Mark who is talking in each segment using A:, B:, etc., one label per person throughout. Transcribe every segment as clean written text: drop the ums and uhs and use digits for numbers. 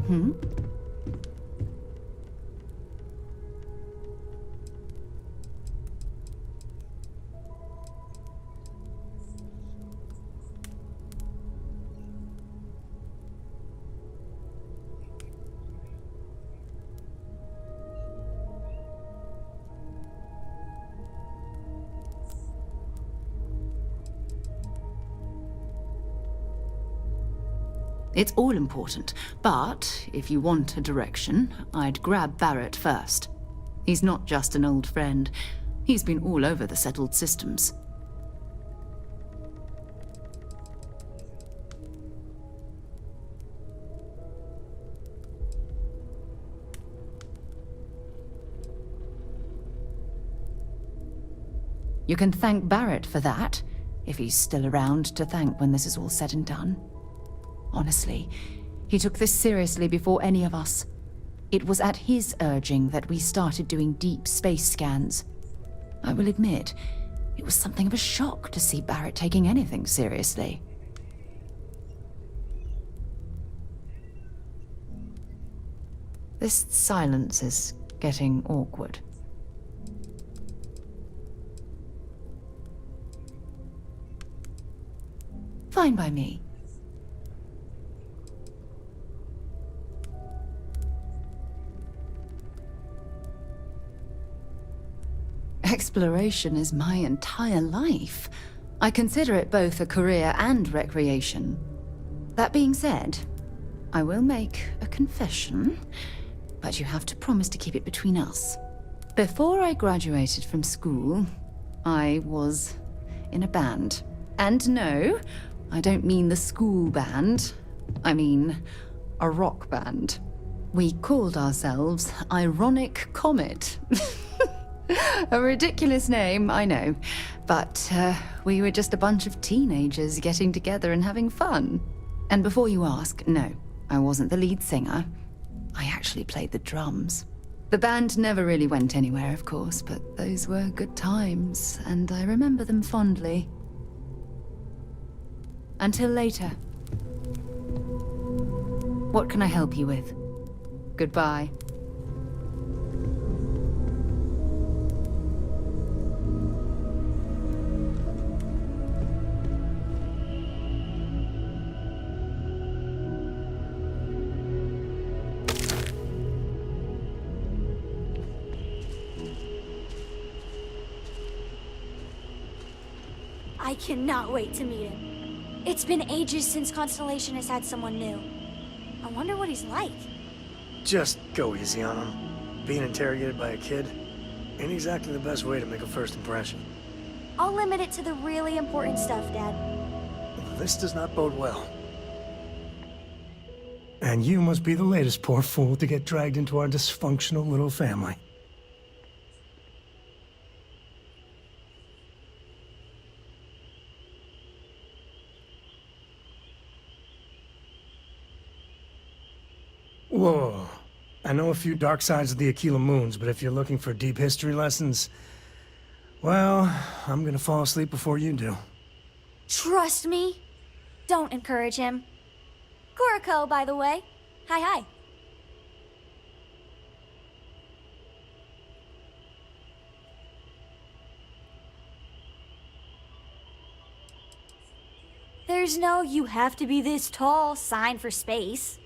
A: Hmm? It's all important, but if you want a direction, I'd grab Barrett first. He's not just an old friend. He's been all over the settled systems. You can thank Barrett for that, if he's still around to thank when this is all said and done. Honestly, he took this seriously before any of us. It was at his urging that we started doing deep space scans. I will admit, it was something of a shock to see Barrett taking anything seriously. This silence is getting awkward. Fine by me. Exploration is my entire life. I consider it both a career and recreation. That being said, I will make a confession, but you have to promise to keep it between us. Before I graduated from school, I was in a band. And no, I don't mean the school band. I mean a rock band. We called ourselves Ironic Comet. A ridiculous name, I know. But we were just a bunch of teenagers getting together and having fun. And before you ask, no, I wasn't the lead singer. I actually played the drums. The band never really went anywhere, of course, but those were good times, and I remember them fondly. Until later. What can I help you with? Goodbye.
B: I cannot wait to meet him. It's been ages since Constellation has had someone new. I wonder what he's like.
C: Just go easy on him. Being interrogated by a kid ain't exactly the best way to make a first impression.
B: I'll limit it to the really important stuff, Dad.
C: This does not bode well. And you must be the latest poor fool to get dragged into our dysfunctional little family. Whoa. I know a few dark sides of the Aquila Moons, but if you're looking for deep history lessons, well, I'm gonna fall asleep before you do.
B: Trust me. Don't encourage him. Kuriko, by the way. Hi. There's no "you have to be this tall" sign for space.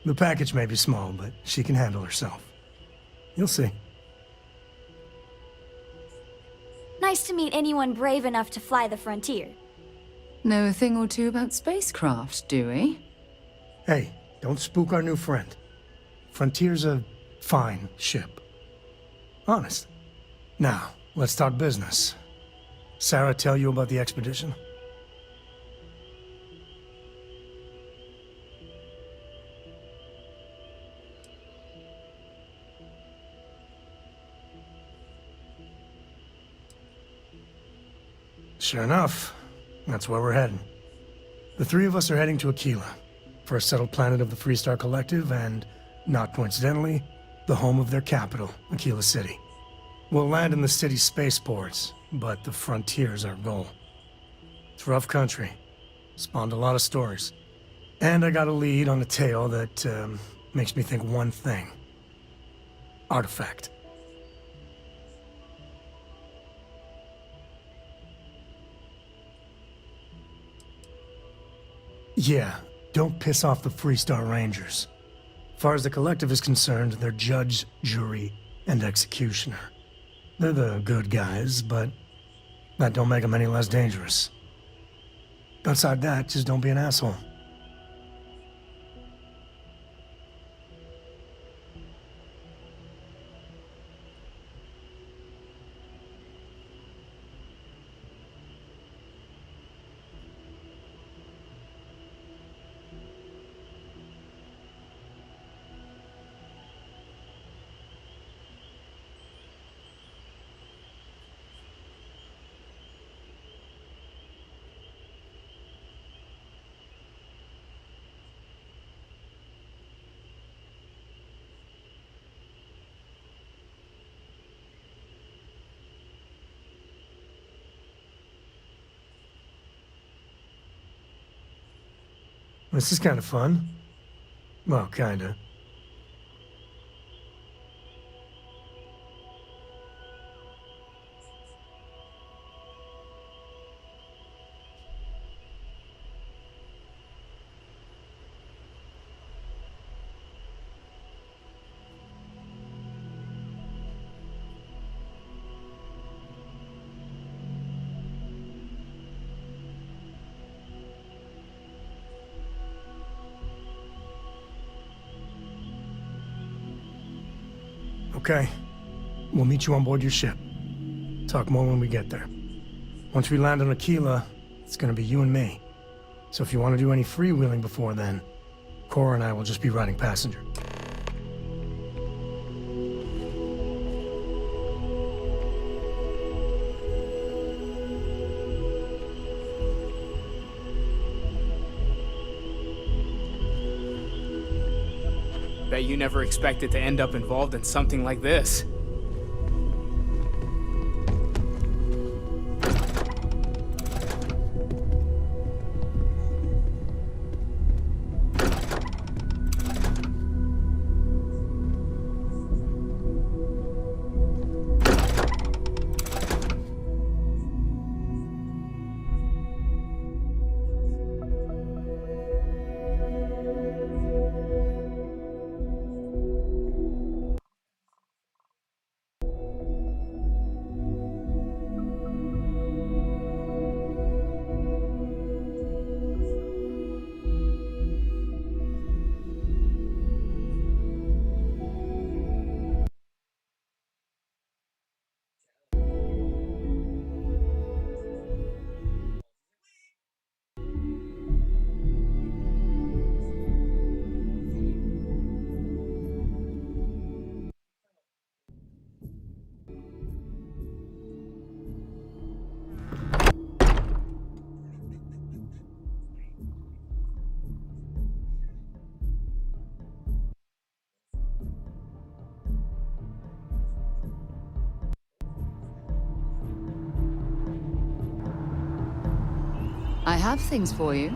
C: The package may be small, but she can handle herself. You'll see.
B: Nice to meet anyone brave enough to fly the frontier.
A: Know a thing or two about spacecraft, do we?
C: Hey, don't spook our new friend. Frontier's a fine ship. Honest. Now, let's talk business. Sarah tell you about the expedition? Sure enough, that's where we're heading. The three of us are heading to Aquila, for a settled planet of the Freestar Collective and, not coincidentally, the home of their capital, Aquila City. We'll land in the city's spaceports, but the frontier's our goal. It's rough country. Spawned a lot of stories. And I got a lead on a tale that, makes me think one thing. Artifact. Yeah, don't piss off the Freestar Rangers. As far as the Collective is concerned, they're judge, jury, and executioner. They're the good guys, but that don't make them any less dangerous. Outside that, just don't be an asshole. This is kind of fun. Well, kinda. Okay. We'll meet you on board your ship. Talk more when we get there. Once we land on Aquila, it's gonna be you and me. So if you want to do any freewheeling before then, Cora and I will just be riding passenger.
D: Bet you never expected to end up involved in something like this.
A: I have things for you.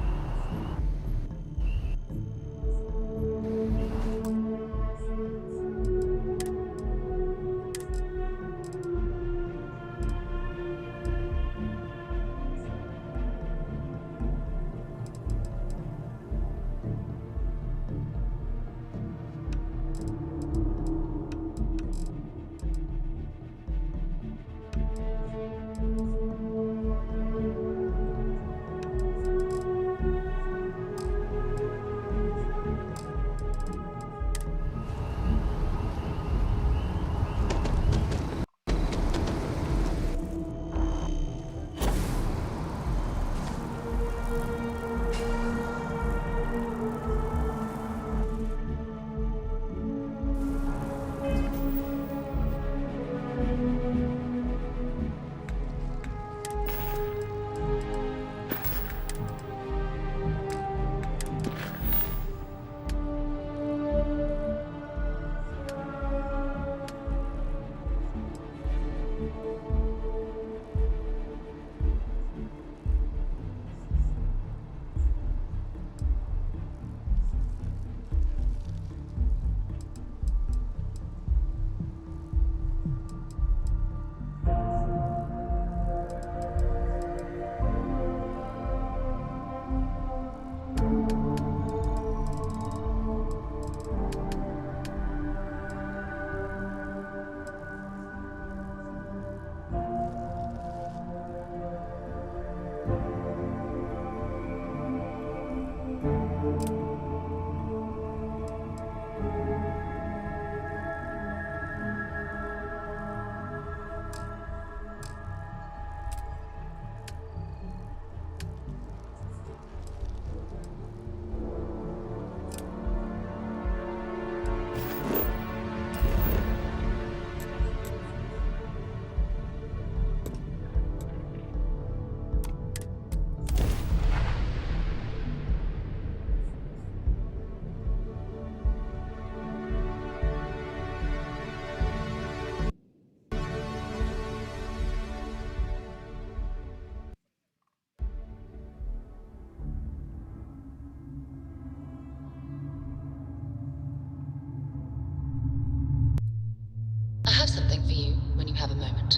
E: have a moment.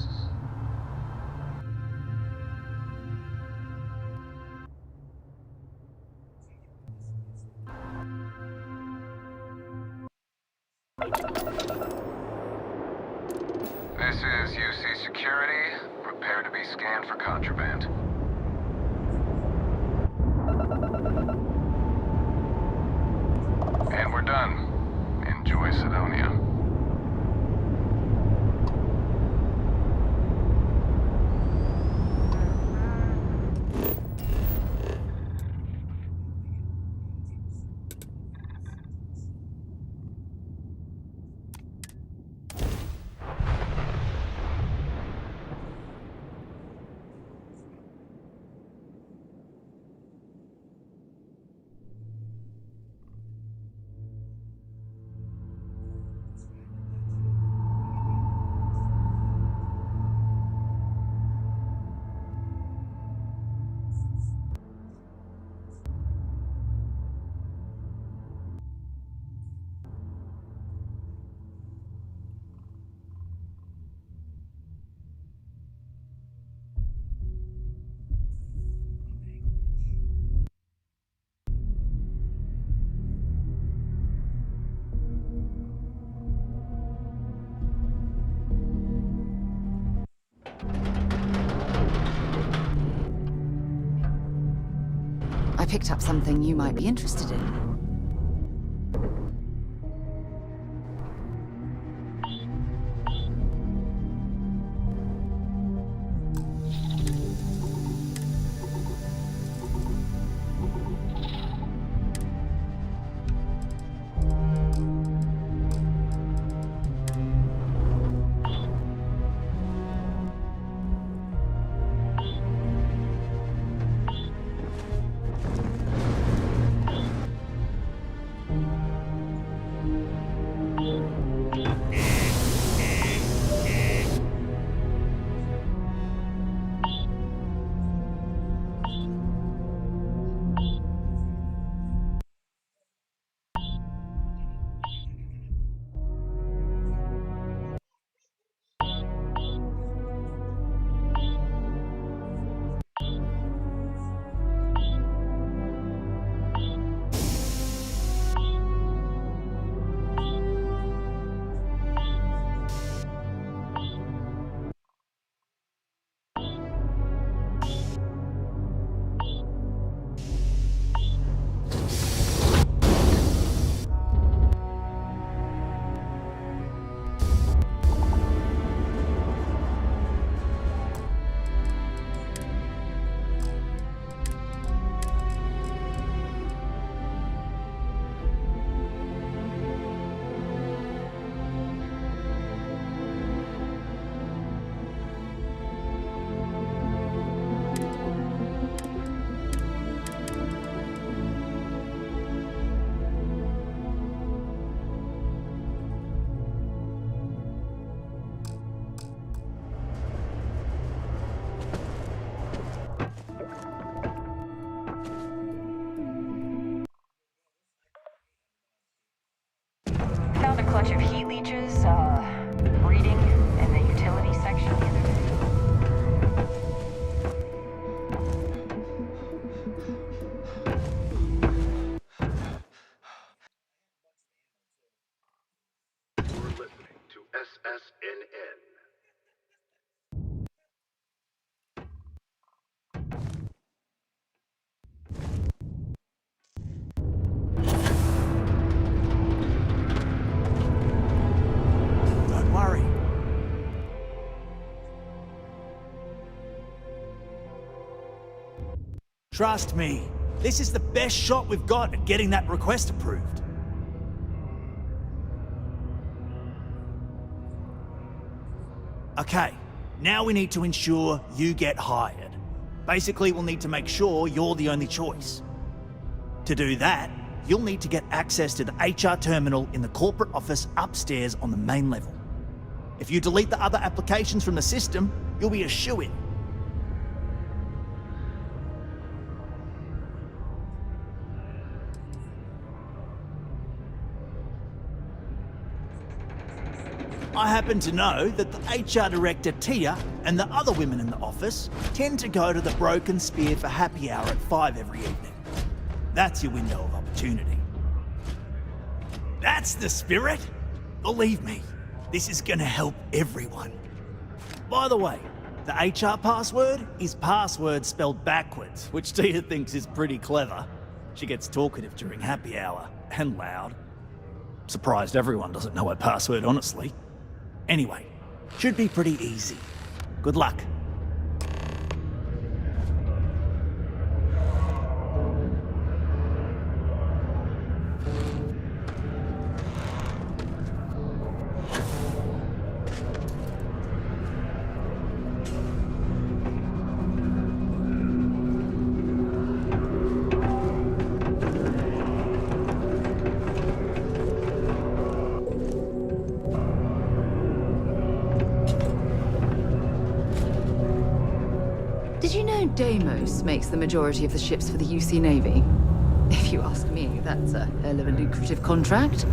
F: This is UC Security. Prepare to be scanned for contraband. And we're done. Enjoy Sidonia.
A: I picked up something you might be interested in.
G: Found a clutch of heat leeches, breeding in the utility section the other day.
H: You're listening to SSNN.
I: Don't worry. Trust me, this is the best shot we've got at getting that request approved. Okay, now we need to ensure you get hired. Basically, we'll need to make sure you're the only choice. To do that, you'll need to get access to the HR terminal in the corporate office upstairs on the main level. If you delete the other applications from the system, you'll be a shoo-in. I happen to know that the HR director, Tia, and the other women in the office tend to go to the Broken Spear for happy hour at 5 every evening. That's your window of opportunity. That's the spirit! Believe me, this is gonna help everyone. By the way, the HR password is password spelled backwards, which Tia thinks is pretty clever. She gets talkative during happy hour, and loud. Surprised everyone doesn't know her password, honestly. Anyway, should be pretty easy. Good luck.
A: Did you know Deimos makes the majority of the ships for the UC Navy? If you ask me, that's a hell of a lucrative contract.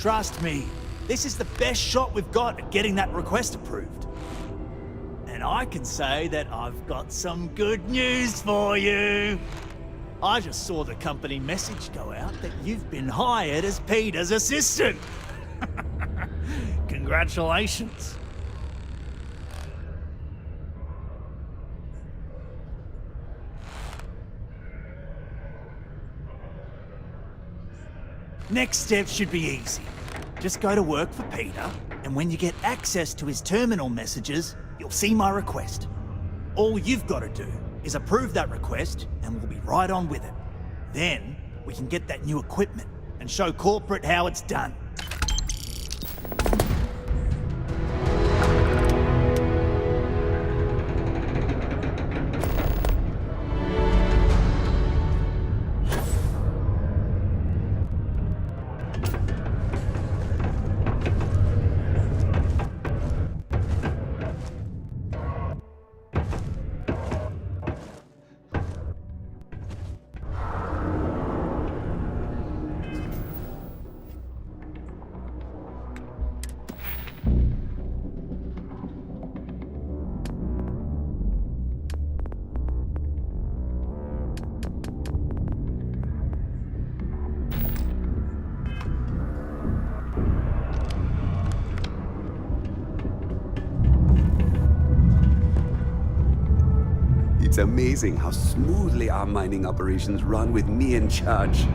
A: Trust me, this is the best shot we've got at getting that request approved. And I can say that I've got some good news for you. I just saw the company message go out that you've been hired as Peter's assistant. Congratulations. Next step should be easy. Just go to work for Peter, and when you get access to his terminal messages, you'll see my request. All you've got to do is approve that request, and we'll be right on with it. Then,
I: we can get that new equipment and show corporate how it's done.
E: It's amazing how smoothly our mining operations run with me in charge.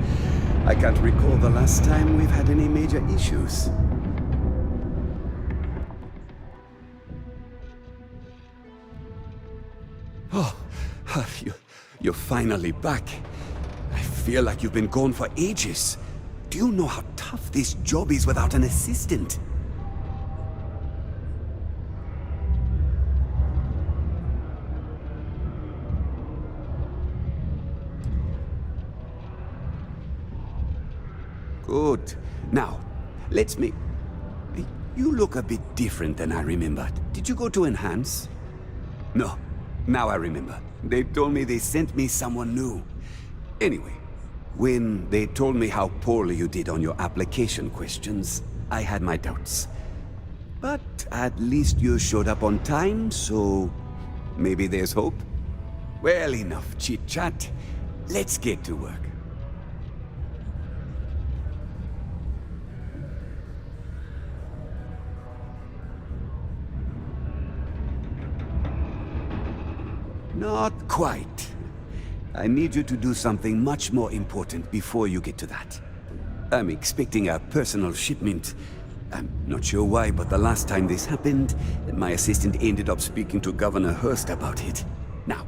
E: I can't recall the last time we've had any major issues. Oh, you're finally back. I feel like you've been gone for ages. Do you know how tough this job is without an assistant? Good. Now, let's make... You look a bit different than I remembered. Did you go to Enhance? No. Now I remember. They told me they sent me someone new. Anyway, when they told me how poorly you did on your application questions, I had my doubts. But at least you showed up on time, so maybe there's hope? Well, enough chit-chat. Let's get to work. Not quite. I need you to do something much more important before you get to that. I'm expecting a personal shipment. I'm not sure why, but the last time this happened, my assistant ended up speaking to Governor Hurst about it. Now,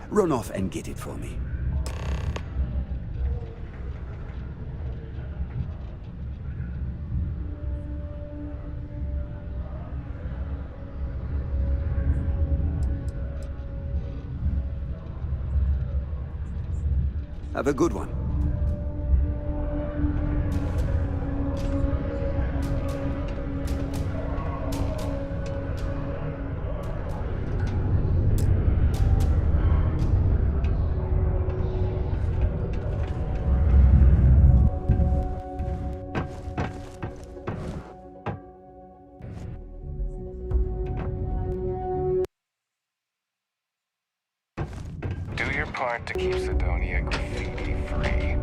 E: run off and get it for me. Have a good one.
F: Do your part to keep Sidonia graffiti free.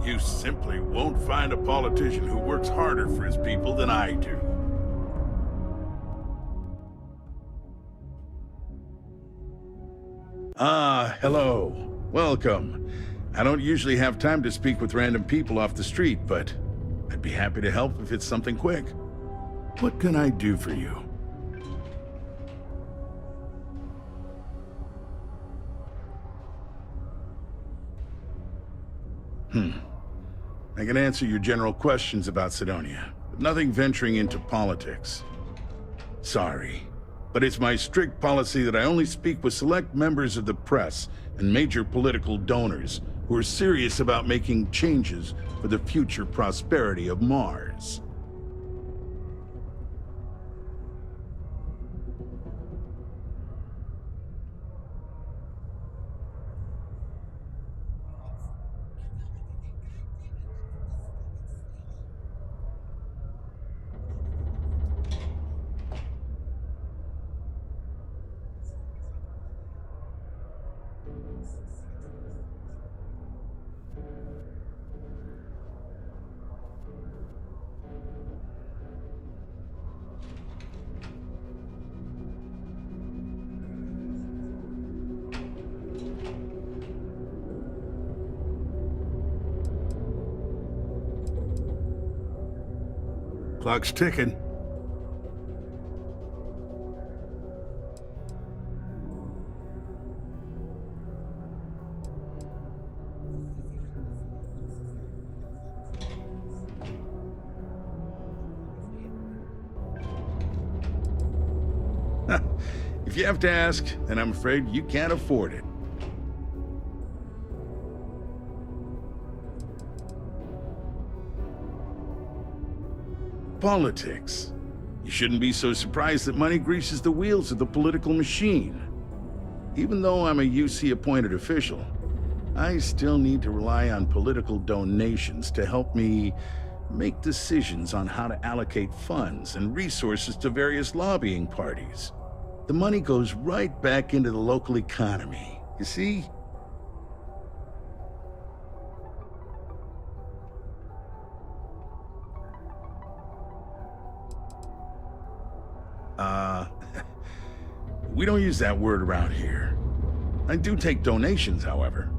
H: You simply won't find a politician who works harder for his people than I do. Ah, hello. Welcome. I don't usually have time to speak with random people off the street, but I'd be happy to help if it's something quick. What can I do for you? I can answer your general questions about Sidonia, but nothing venturing into politics. Sorry, but it's my strict policy that I only speak with select members of the press and major political donors who are serious about making changes for the future prosperity of Mars. Clock's ticking. If you have to ask, then I'm afraid you can't afford it. Politics. You shouldn't be so surprised that money greases the wheels of the political machine. Even though I'm a UC-appointed official, I still need to rely on political donations to help me make decisions on how to allocate funds and resources to various lobbying parties. The money goes right back into the local economy, you see? We don't use that word around here. I do take donations, however.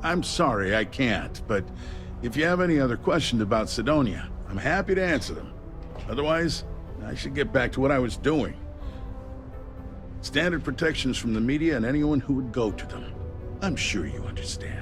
H: I'm sorry, I can't, but if you have any other questions about Sidonia, I'm happy to answer them. Otherwise, I should get back to what I was doing. Standard protections from the media and anyone who would go to them. I'm sure you understand.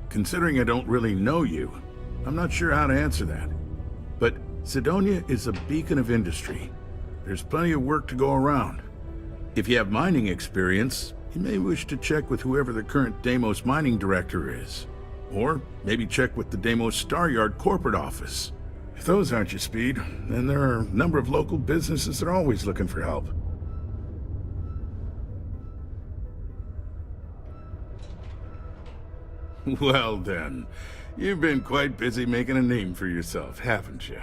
H: Considering I don't really know you, I'm not sure how to answer that. But Sidonia is a beacon of industry. There's plenty of work to go around. If you have mining experience, you may wish to check with whoever the current Deimos mining director is. Or maybe check with the Deimos Star Yard corporate office. If those aren't your speed, then there are a number of local businesses that are always looking for help. Well then, you've been quite busy making a name for yourself, haven't you?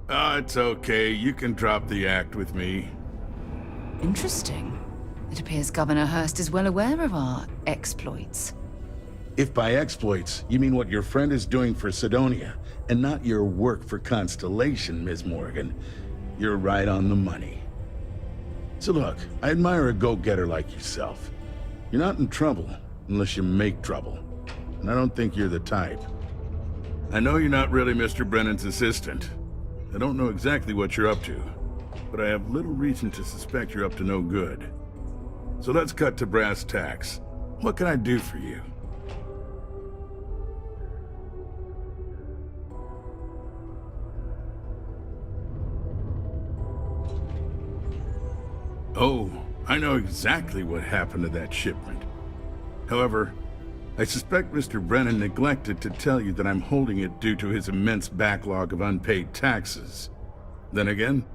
H: It's okay. You can drop the act with me.
A: Interesting. It appears Governor Hurst is well aware of our exploits.
H: If by exploits, you mean what your friend is doing for Sidonia, and not your work for Constellation, Ms. Morgan, you're right on the money. So look, I admire a go-getter like yourself. You're not in trouble unless you make trouble. And I don't think you're the type. I know you're not really Mr. Brennan's assistant. I don't know exactly what you're up to, but I have little reason to suspect you're up to no good. So let's cut to brass tacks. What can I do for you? Oh, I know exactly what happened to that shipment. However, I suspect Mr. Brennan neglected to tell you that I'm holding it due to his immense backlog of unpaid taxes. Then again,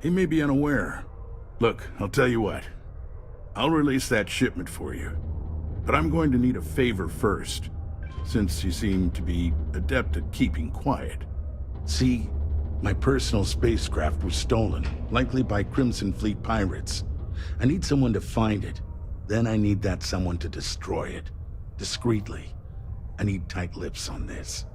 H: he may be unaware. Look, I'll tell you what. I'll release that shipment for you. But I'm going to need a favor first, since you seem to be adept at keeping quiet. See, my personal spacecraft was stolen, likely by Crimson Fleet pirates. I need someone to find it. Then I need that someone to destroy it. Discreetly. I need tight lips on this.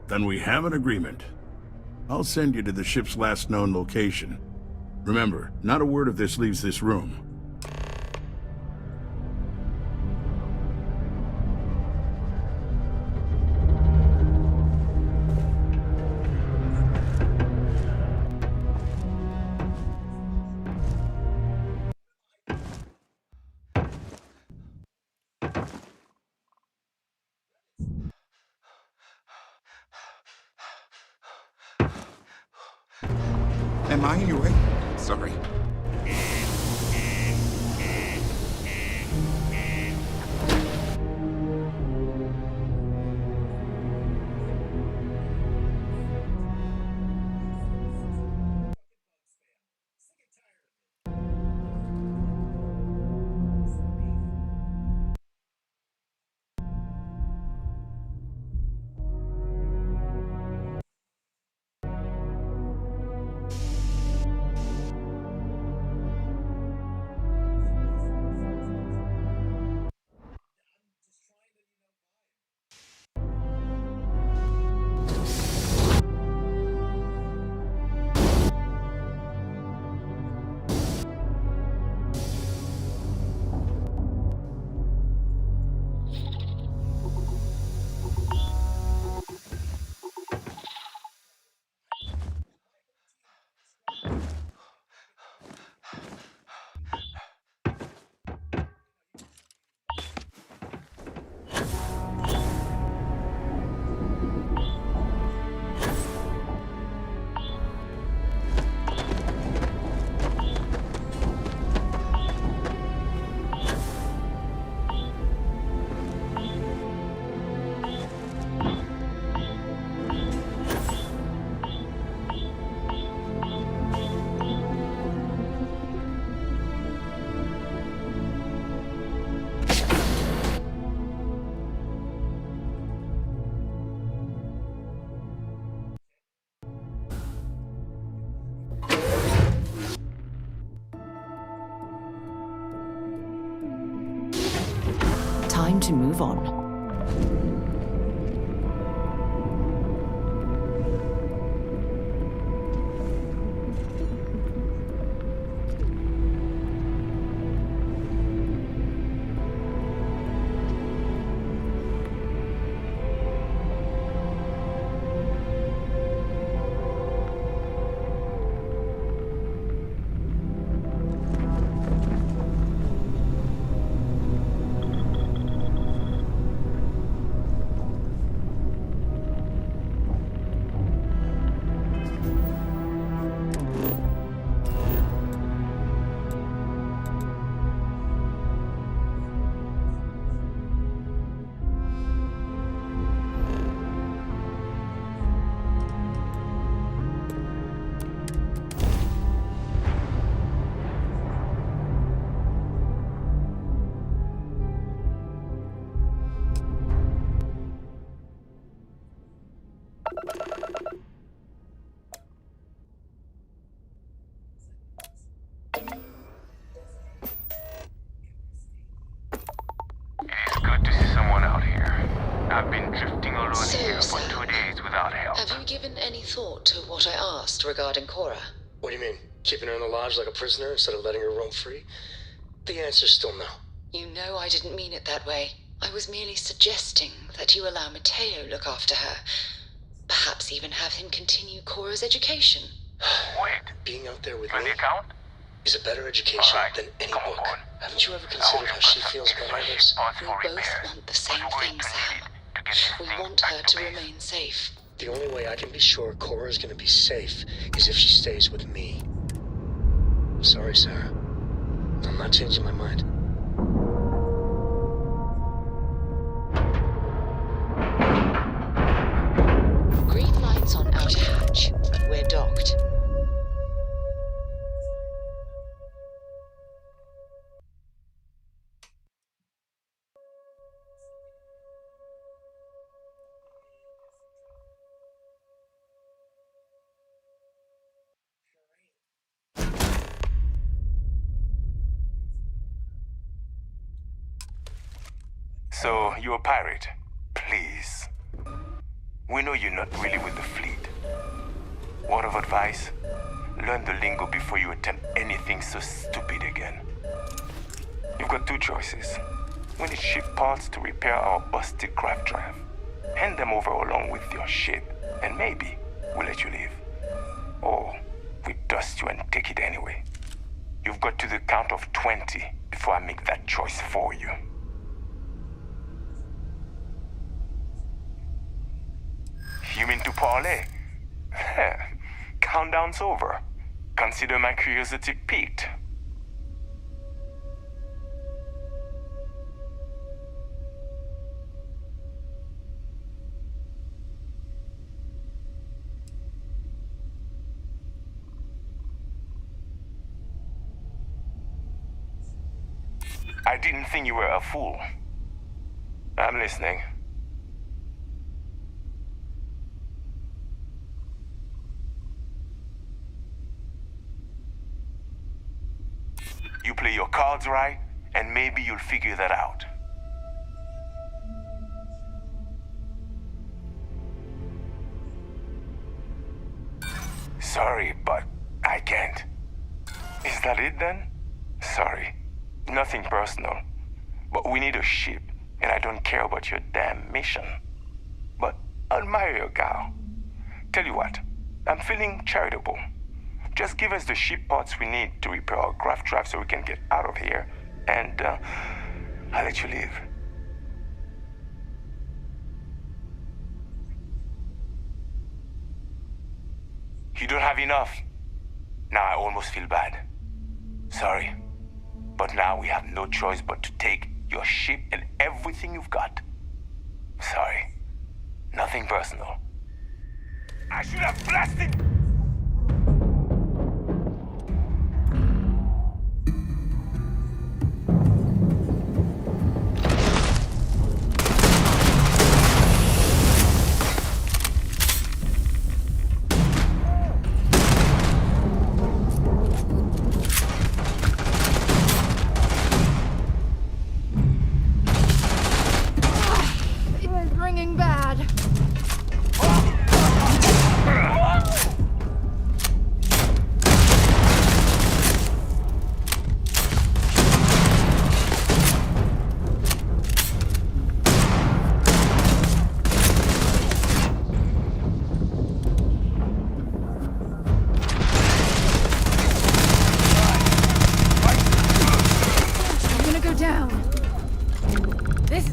H: Then we have an agreement. I'll send you to the ship's last known location. Remember, not a word of this leaves this room.
J: Am I in your way? Sorry.
A: time to move on.
F: Good to see someone out here. I've been drifting alone here for 2 days without help.
K: Have you given any thought to what I asked regarding Cora?
L: What do you mean? Keeping her in the lodge like a prisoner instead of letting her roam free? The answer's still no.
K: You know I didn't mean it that way. I was merely suggesting that you allow Mateo look after her. Perhaps even have him continue Cora's education.
F: Wait.
L: Being out there with
F: You on
L: me
F: the account?
L: is a better education
F: Alright,
L: than any
F: come on
L: book.
F: board.
L: Haven't you ever considered how she feels about all this?
K: We both want the same thing, Sam. We want her to remain safe.
L: The only way I can be sure Cora's gonna be safe is if she stays with me. Sorry, Sarah. I'm not changing my mind.
K: Green lights on outer hatch. We're docked.
F: So, you're a pirate? Please. We know you're not really with the fleet. Word of advice? Learn the lingo before you attempt anything so stupid again. You've got two choices. We need ship parts to repair our busted craft drive. Hand them over along with your ship, and maybe we'll let you leave. Or we dust you and take it anyway. You've got to the count of 20 before I make that choice for you. You mean to parlay? Countdown's over. Consider my curiosity piqued. I didn't think you were a fool. I'm listening. You play your cards right, and maybe you'll figure that out. Sorry, but I can't. Is that it then? Sorry. Nothing personal. But we need a ship, and I don't care about your damn mission. But I'll marry your gal. Tell you what, I'm feeling charitable. Just give us the ship parts we need to repair our craft drive so we can get out of here, and I'll let you leave. You don't have enough. Now I almost feel bad. Sorry. But now we have no choice but to take your ship and everything you've got. Sorry. Nothing personal. I should have blasted...
A: down. This...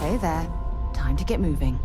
A: Okay there. Time to get moving.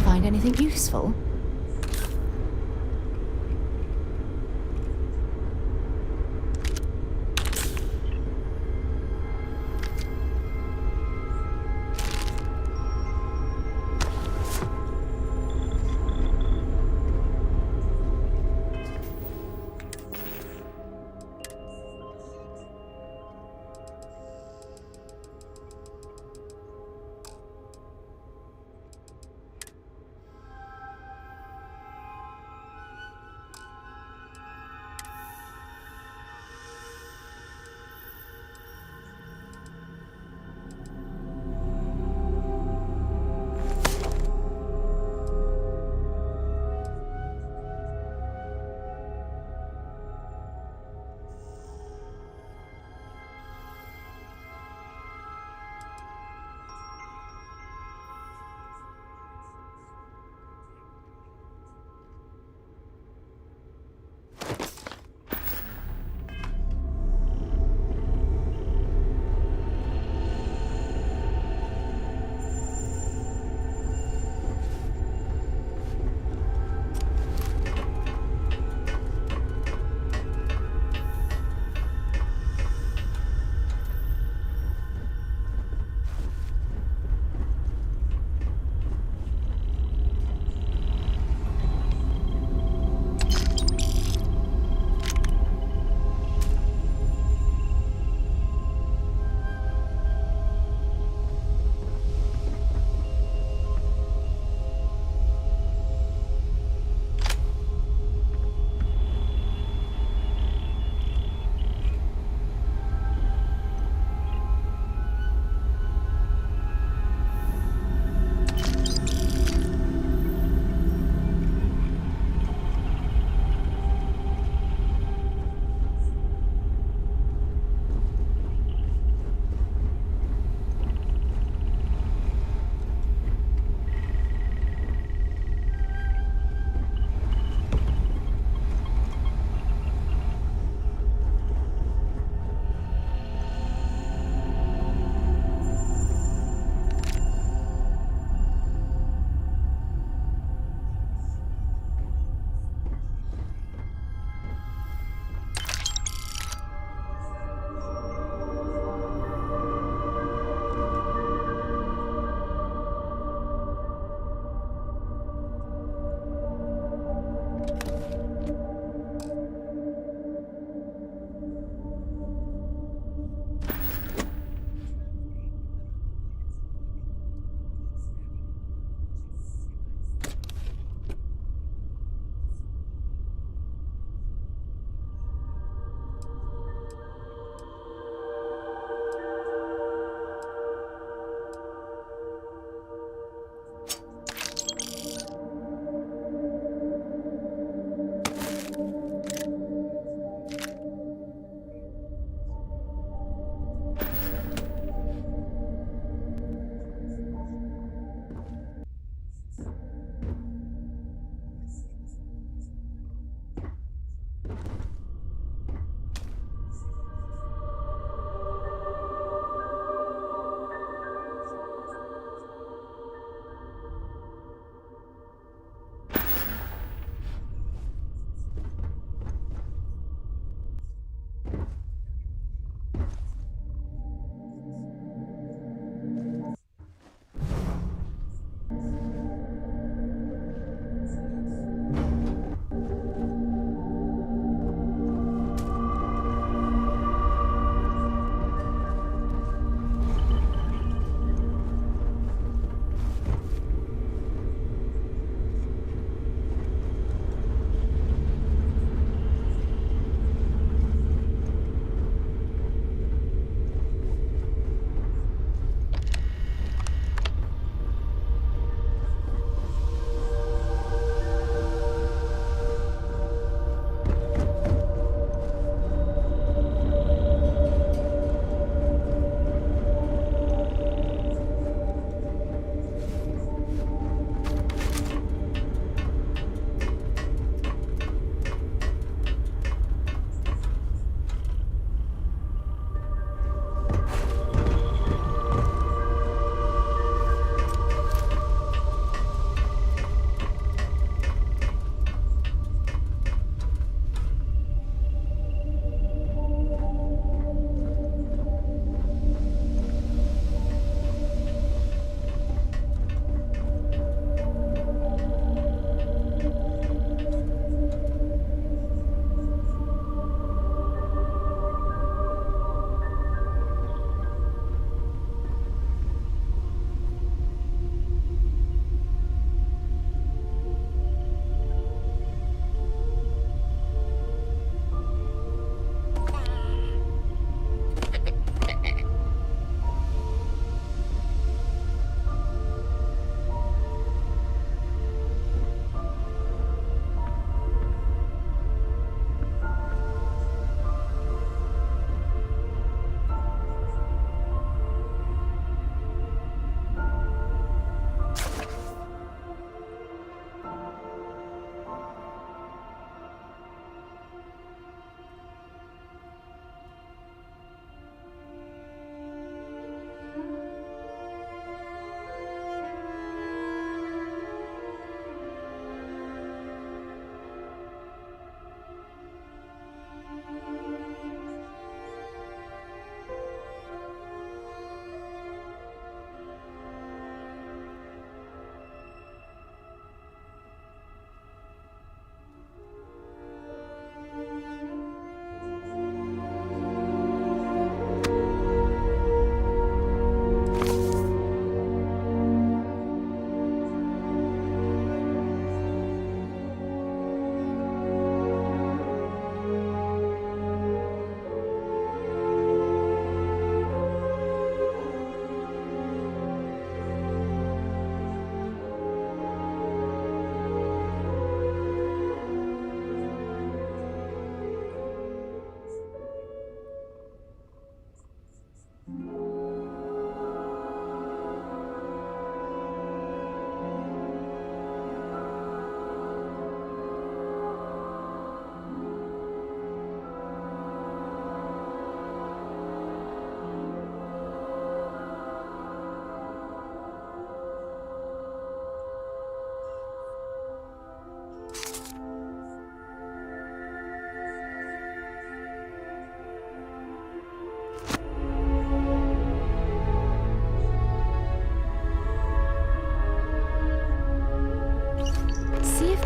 A: Find anything useful?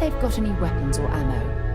A: they've got any weapons or ammo.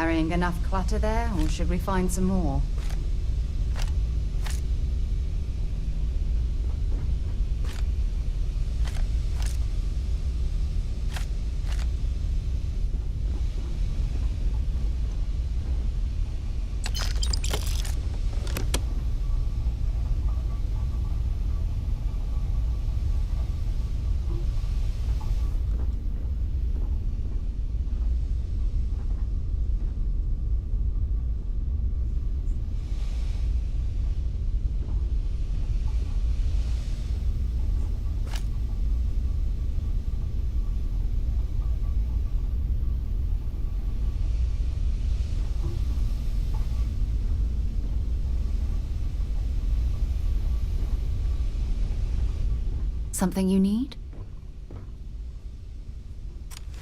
A: carrying enough clutter there, or should we find some more? Something you need?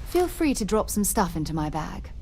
A: Feel free to drop some stuff into my bag.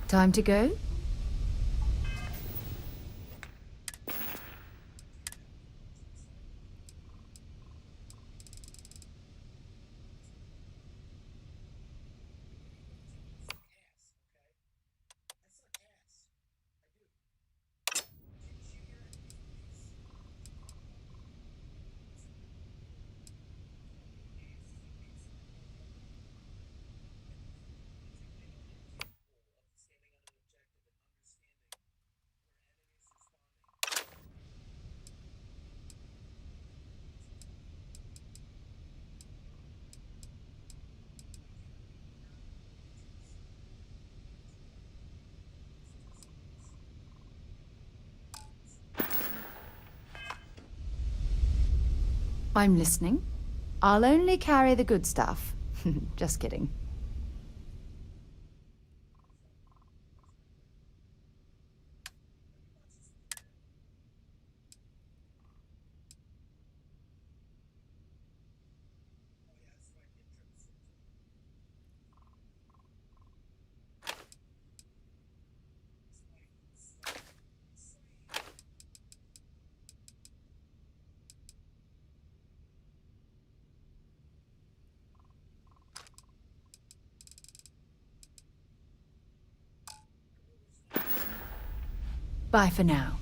A: Time to go? I'm listening. I'll only carry the good stuff. Just kidding. Bye for now.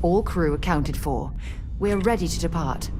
A: All crew accounted for. We're ready to depart.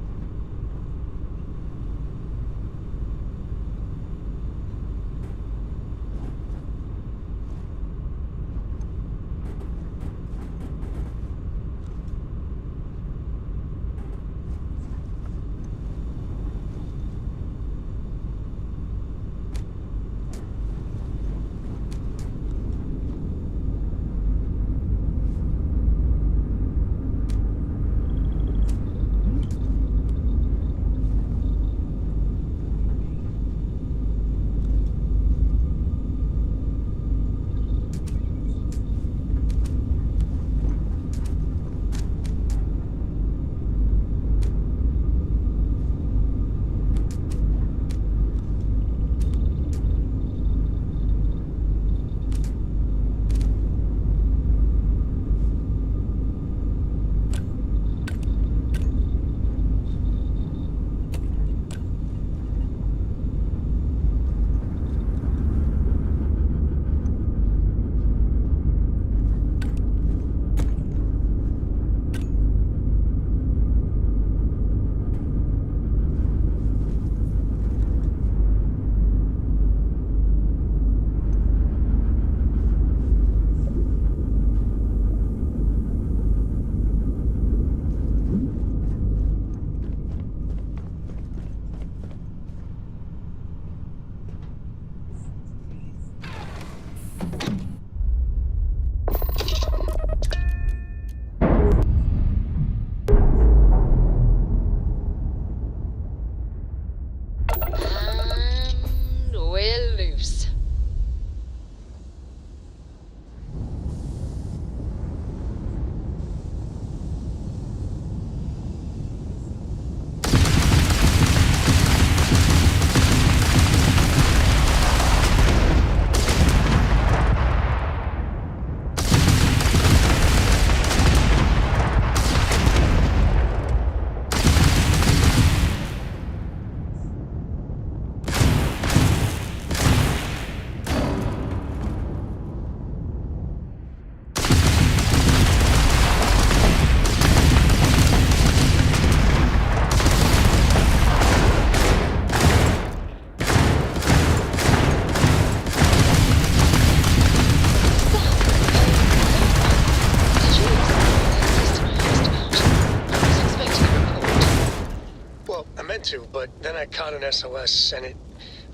L: meant to, but then I caught an SOS and it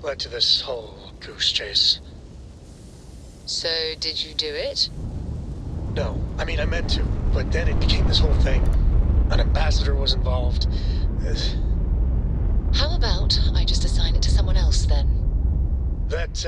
L: led to this whole goose chase.
K: So, did you do it?
L: No, I mean, I meant to, but then it became this whole thing. An ambassador was involved.
K: How about I just assign it to someone else then?
L: That's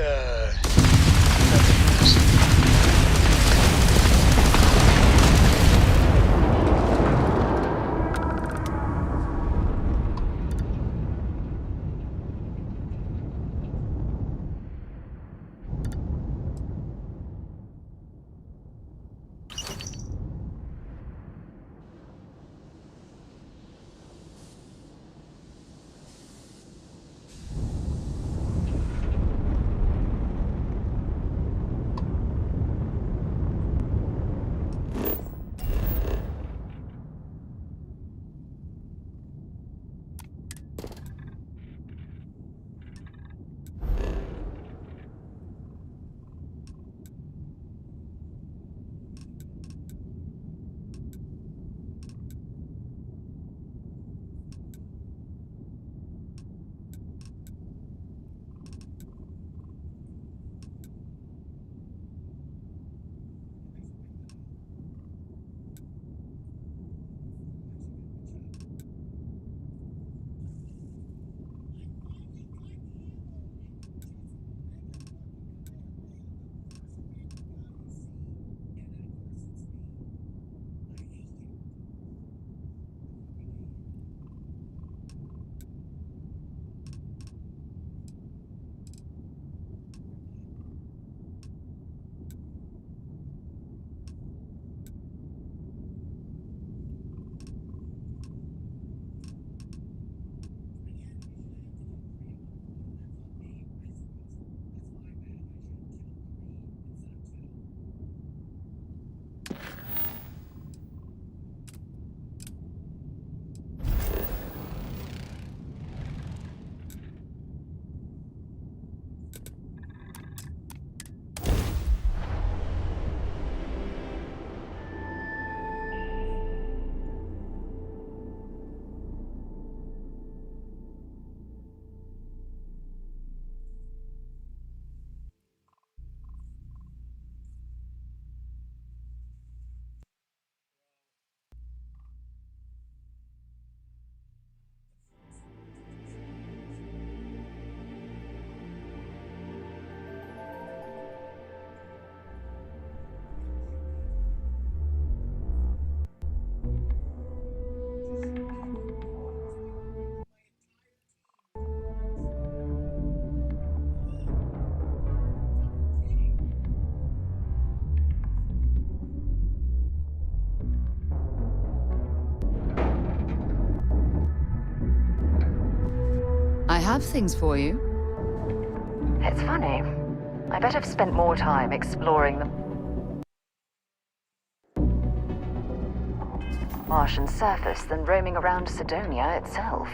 A: I have things for you.
G: It's funny. I bet I've spent more time exploring the Martian surface than roaming around Sidonia itself.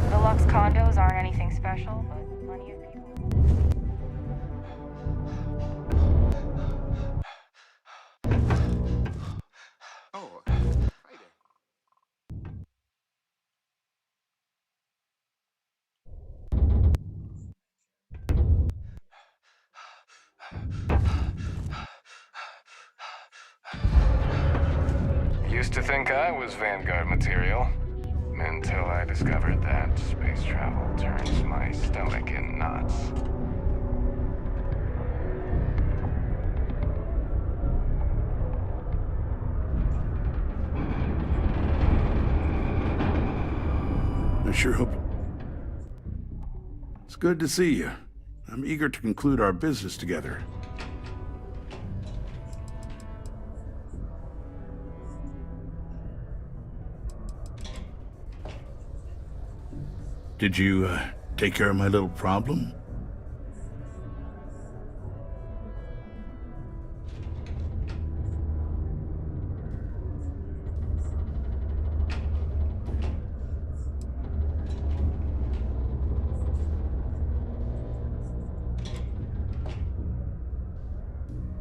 G: Deluxe condos aren't anything special, but plenty of people.
J: Oh, hi there.
M: You
J: Used to think I was Vanguard material. Until I discovered that space travel turns my stomach in knots.
H: I sure hope... It's good to see you. I'm eager to conclude our business together. Did you, take care of my little problem?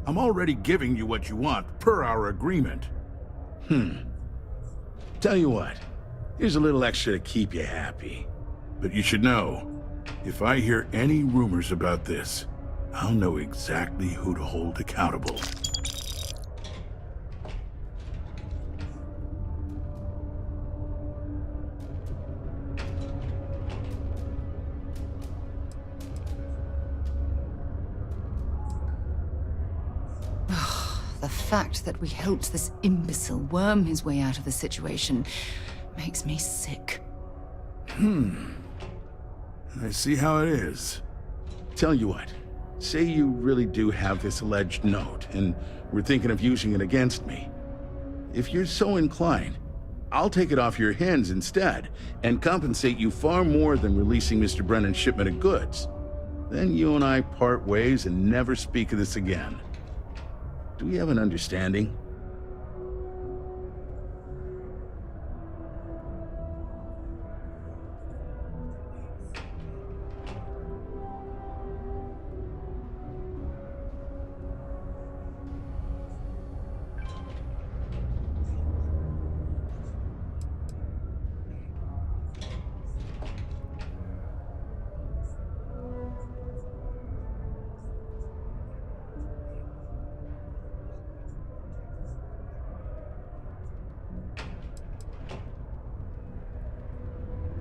H: I'm already giving you what you want, per our agreement. Tell you what, here's a little extra to keep you happy. But you should know, if I hear any rumors about this, I'll know exactly who to hold accountable.
A: The fact that we helped this imbecile worm his way out of the situation makes me sick.
H: I see how it is. Tell you what, say you really do have this alleged note, and we're thinking of using it against me. If you're so inclined, I'll take it off your hands instead, and compensate you far more than releasing Mr. Brennan's shipment of goods. Then you and I part ways and never speak of this again. Do we have an understanding?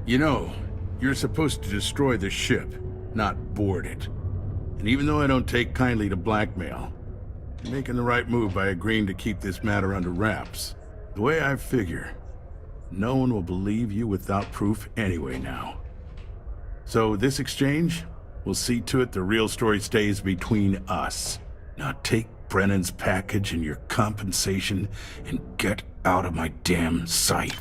H: You know, you're supposed to destroy the ship, not board it. And even though I don't take kindly to blackmail, you're making the right move by agreeing to keep this matter under wraps. The way I figure, no one will believe you without proof anyway now. So this exchange will see to it the real story stays between us. Now take Brennan's package and your compensation and get out of my damn sight.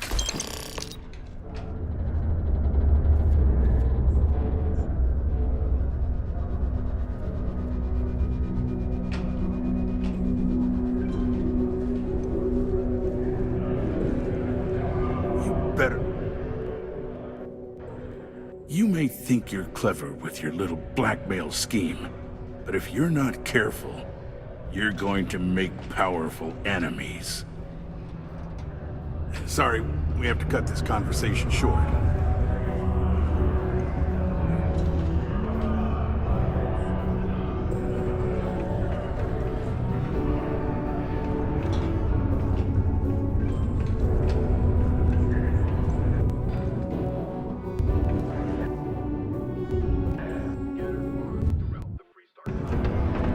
H: You may think you're clever with your little blackmail scheme, but if you're not careful, you're going to make powerful enemies. Sorry, we have to cut this conversation short.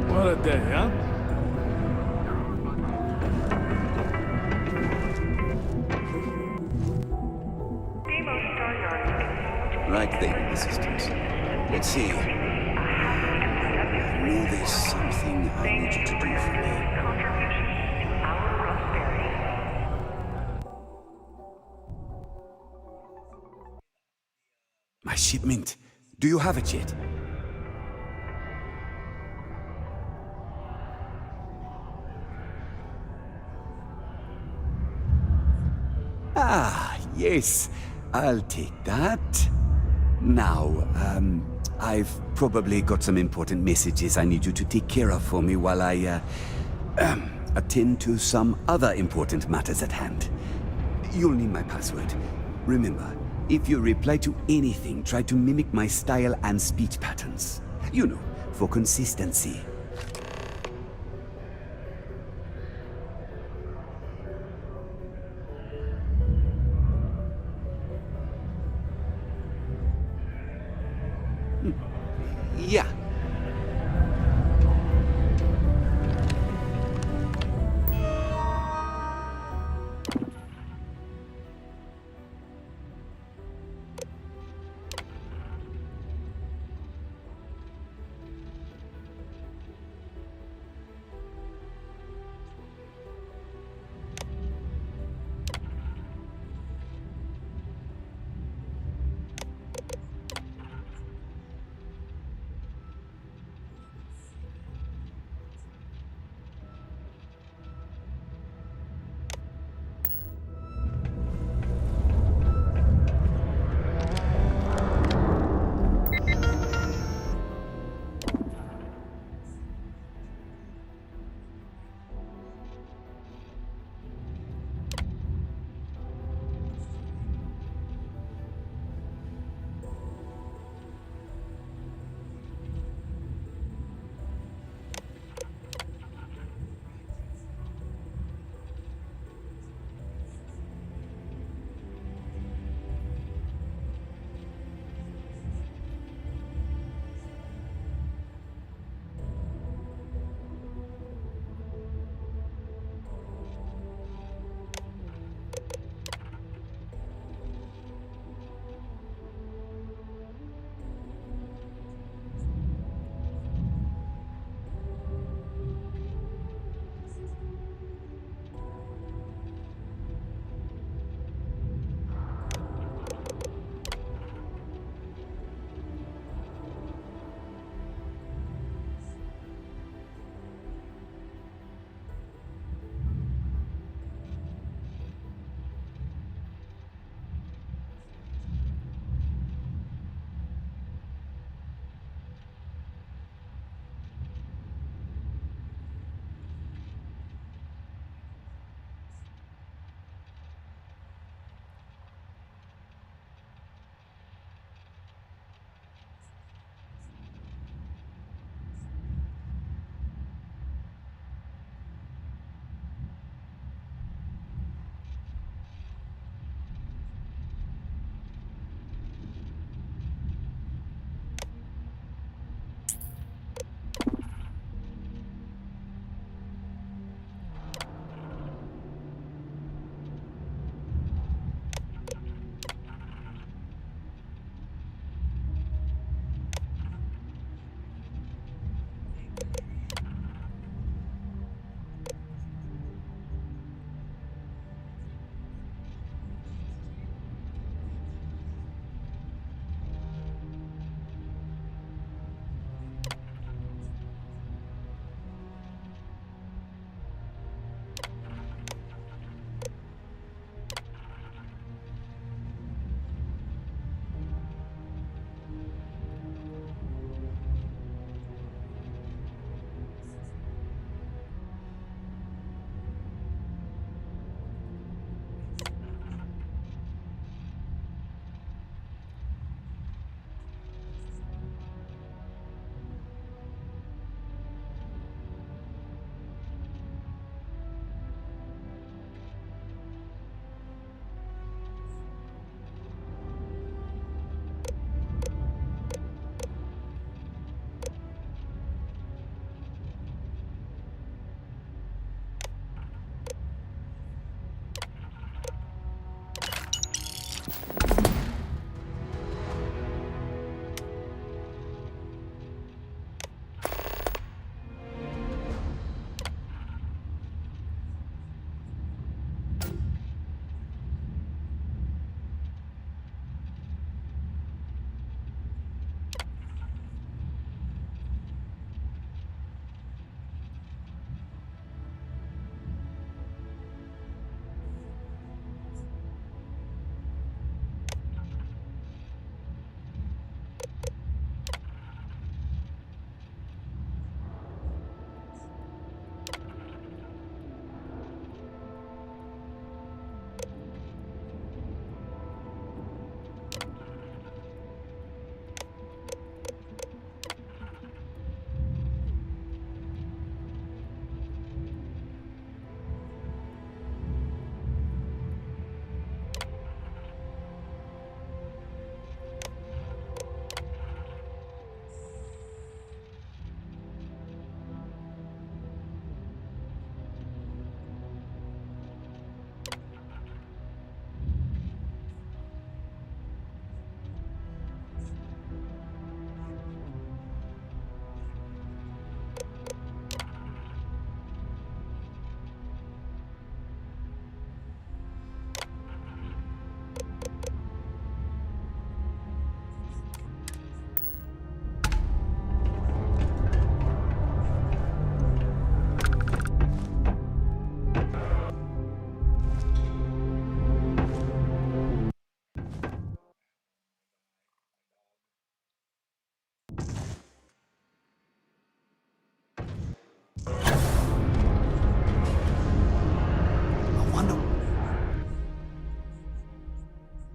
D: What a day, huh?
E: Right there, assistant. Let's see. I know there's something I need you to do for me. My shipment. Do you have it yet? Ah, yes. I'll take that. Now, I've probably got some important messages I need you to take care of for me while I, attend to some other important matters at hand. You'll need my password. Remember, if you reply to anything, try to mimic my style and speech patterns. You know, for consistency.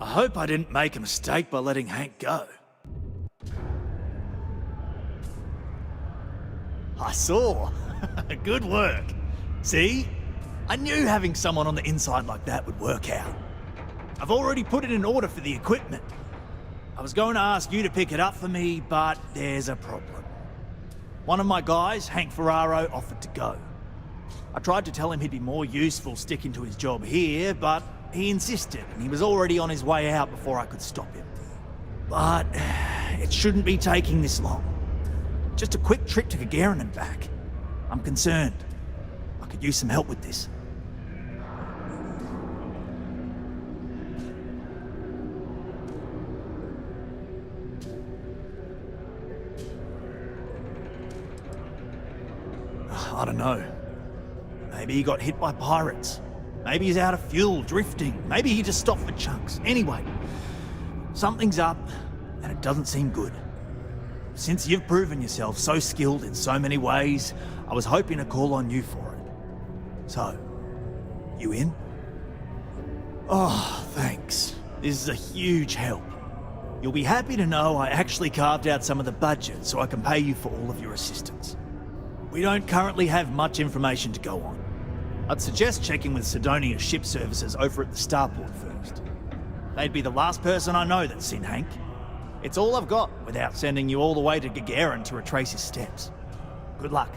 I: I hope I didn't make a mistake by letting Hank go. I saw. Good work. See? I knew having someone on the inside like that would work out. I've already put it in order for the equipment. I was going to ask you to pick it up for me, but there's a problem. One of my guys, Hank Ferraro, offered to go. I tried to tell him he'd be more useful sticking to his job here, but he insisted, and he was already on his way out before I could stop him. But it shouldn't be taking this long. Just a quick trip to Gagarin and back. I'm concerned. I could use some help with this. I don't know. Maybe he got hit by pirates. Maybe he's out of fuel, drifting. Maybe he just stopped for chunks. Anyway, something's up, and it doesn't seem good. Since you've proven yourself so skilled in so many ways, I was hoping to call on you for it. So, you in? Oh, thanks. This is a huge help. You'll be happy to know I actually carved out some of the budget so I can pay you for all of your assistance. We don't currently have much information to go on. I'd suggest checking with Sidonia's ship services over at the starport first. They'd be the last person I know that's seen Hank. It's all I've got without sending you all the way to Gagarin to retrace his steps. Good luck.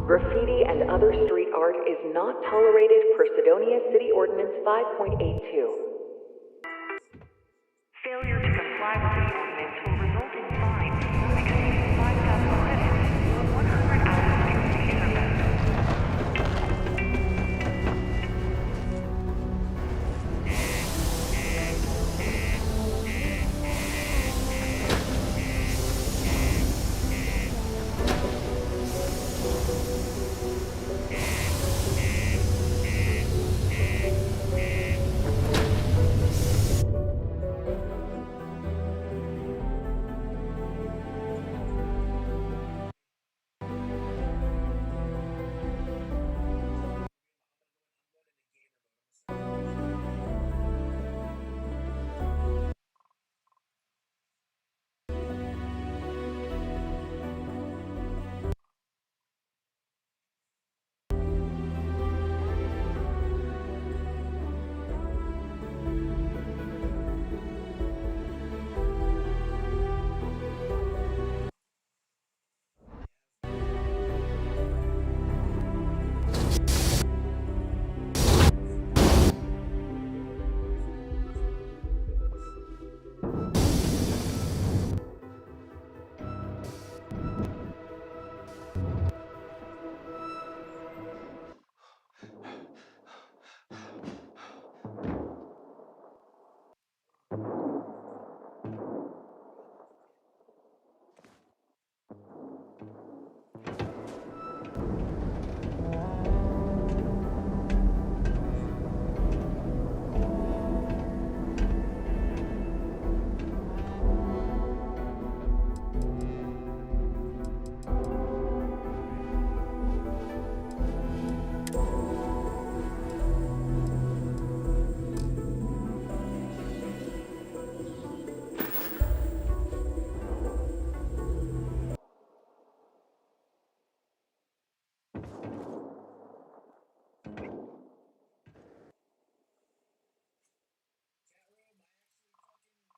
M: Graffiti and other street art is not tolerated per Sidonia City Ordinance 5.82.
G: Failure to comply with this ordinance will result in fines not exceeding 5,000 credits or 100 hours of taser method.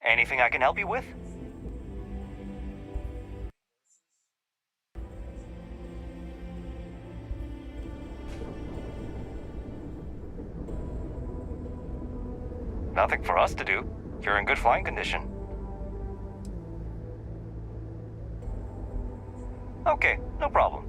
N: Anything I can help you with? Nothing for us to do. You're in good flying condition. Okay, no problem.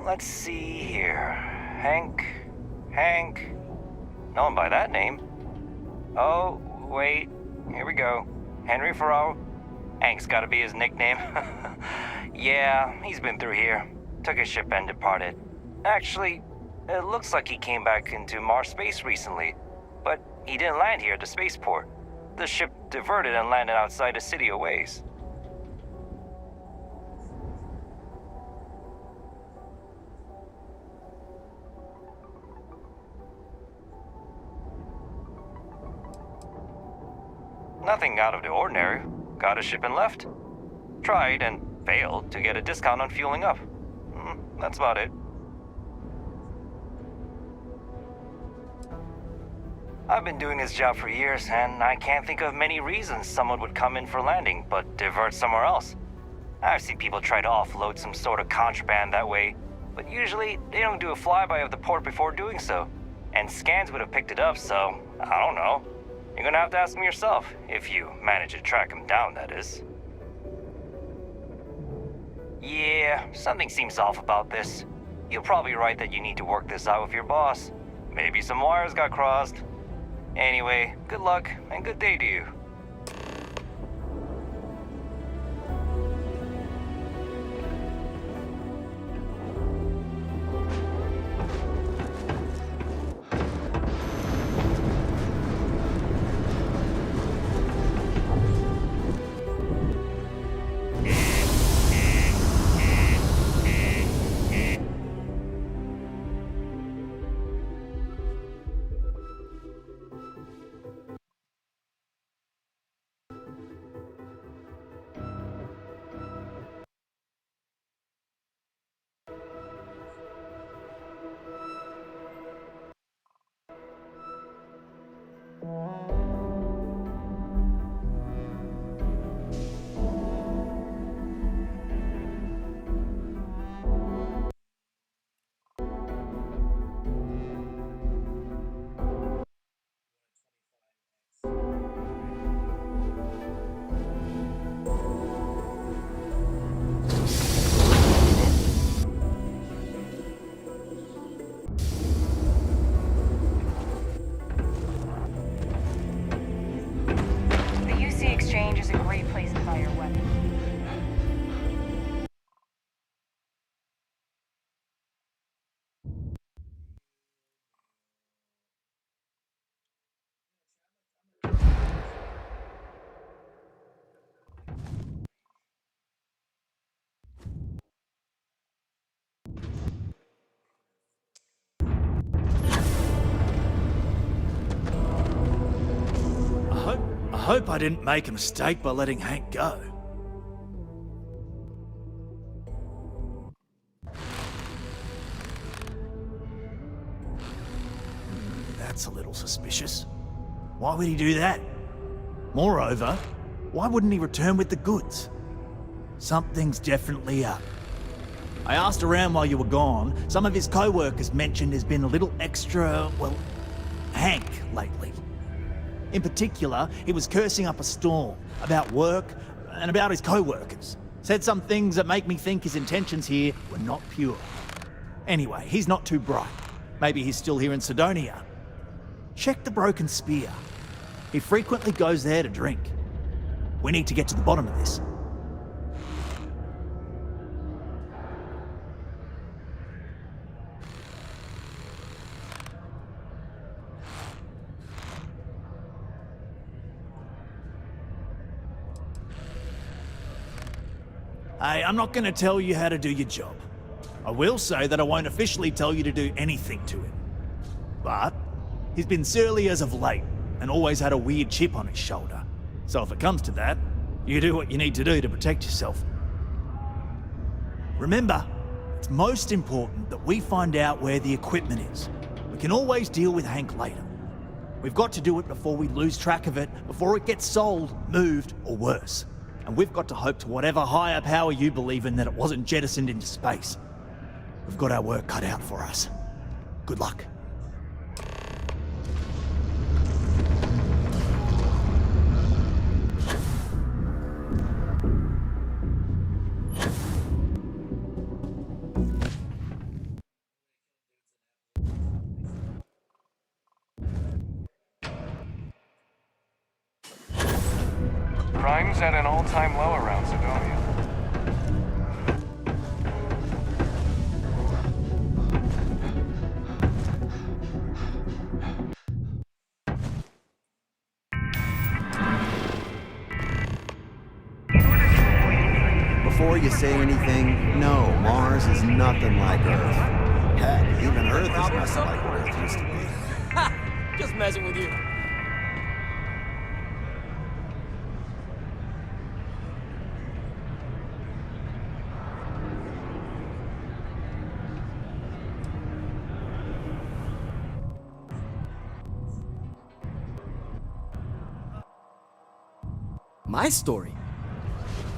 N: Let's see here. Hank? No one by that name. Oh, wait. Here we go. Henry Farrow? Hank's gotta be his nickname. Yeah, he's been through here. Took his ship and departed. Actually, it looks like he came back into Mars space recently, but he didn't land here at the spaceport. The ship diverted and landed outside the city a ways. Nothing out of the ordinary. Got a ship and left. Tried and failed to get a discount on fueling up. That's about it. I've been doing this job for years, and I can't think of many reasons someone would come in for landing, but divert somewhere else. I've seen people try to offload some sort of contraband that way, but usually they don't do a flyby of the port before doing so. And scans would have picked it up, so I don't know. You're gonna have to ask them yourself, if you manage to track him down, that is. Yeah, something seems off about this. You're probably right that you need to work this out with your boss. Maybe some wires got crossed. Anyway, good luck and good day to you.
G: Exchange is a great place to buy your weapon.
I: I hope I didn't make a mistake by letting Hank go. That's a little suspicious. Why would he do that? Moreover, why wouldn't he return with the goods? Something's definitely up. I asked around while you were gone. Some of his co-workers mentioned there's been a little extra, well, Hank lately. In particular, he was cursing up a storm about work and about his co-workers. Said some things that make me think his intentions here were not pure. Anyway, he's not too bright. Maybe he's still here in Sidonia. Check the Broken Spear. He frequently goes there to drink. We need to get to the bottom of this. Hey, I'm not going to tell you how to do your job. I will say that I won't officially tell you to do anything to him. But he's been surly as of late, and always had a weird chip on his shoulder. So if it comes to that, you do what you need to do to protect yourself. Remember, it's most important that we find out where the equipment is. We can always deal with Hank later. We've got to do it before we lose track of it, before it gets sold, moved, or worse. And we've got to hope to whatever higher power you believe in that it wasn't jettisoned into space. We've got our work cut out for us. Good luck.
J: Temperature's at an all-time low around Sidonia.
O: Before you say anything, no, Mars is nothing like Earth. Heck, even Earth is nothing like what Earth used to be.
D: Just messing with you.
P: My story?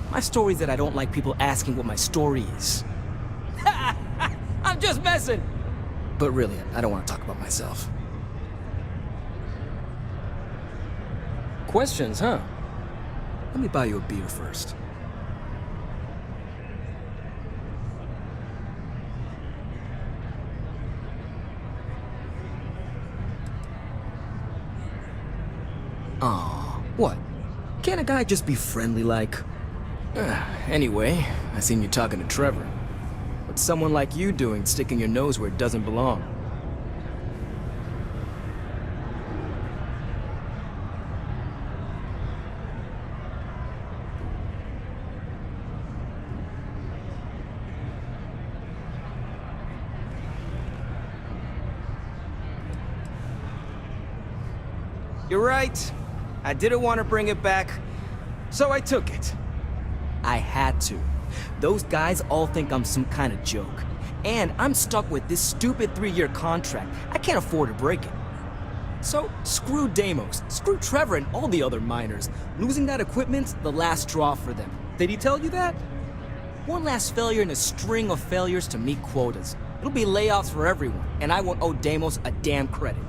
P: My story is that I don't like people asking what my story is. I'm just messing! But really, I don't want to talk about myself. Questions, huh? Let me buy you a beer first. Aw, what? Can't a guy just be friendly like? Anyway, I seen you talking to Trevor. What's someone like you doing sticking your nose where it doesn't belong? You're right. I didn't want to bring it back, so I took it. I had to. Those guys all think I'm some kind of joke. And I'm stuck with this stupid 3-year contract. I can't afford to break it. So, screw Deimos, screw Trevor and all the other miners. Losing that equipment's the last straw for them. Did he tell you that? One last failure in a string of failures to meet quotas. It'll be layoffs for everyone, and I won't owe Deimos a damn credit.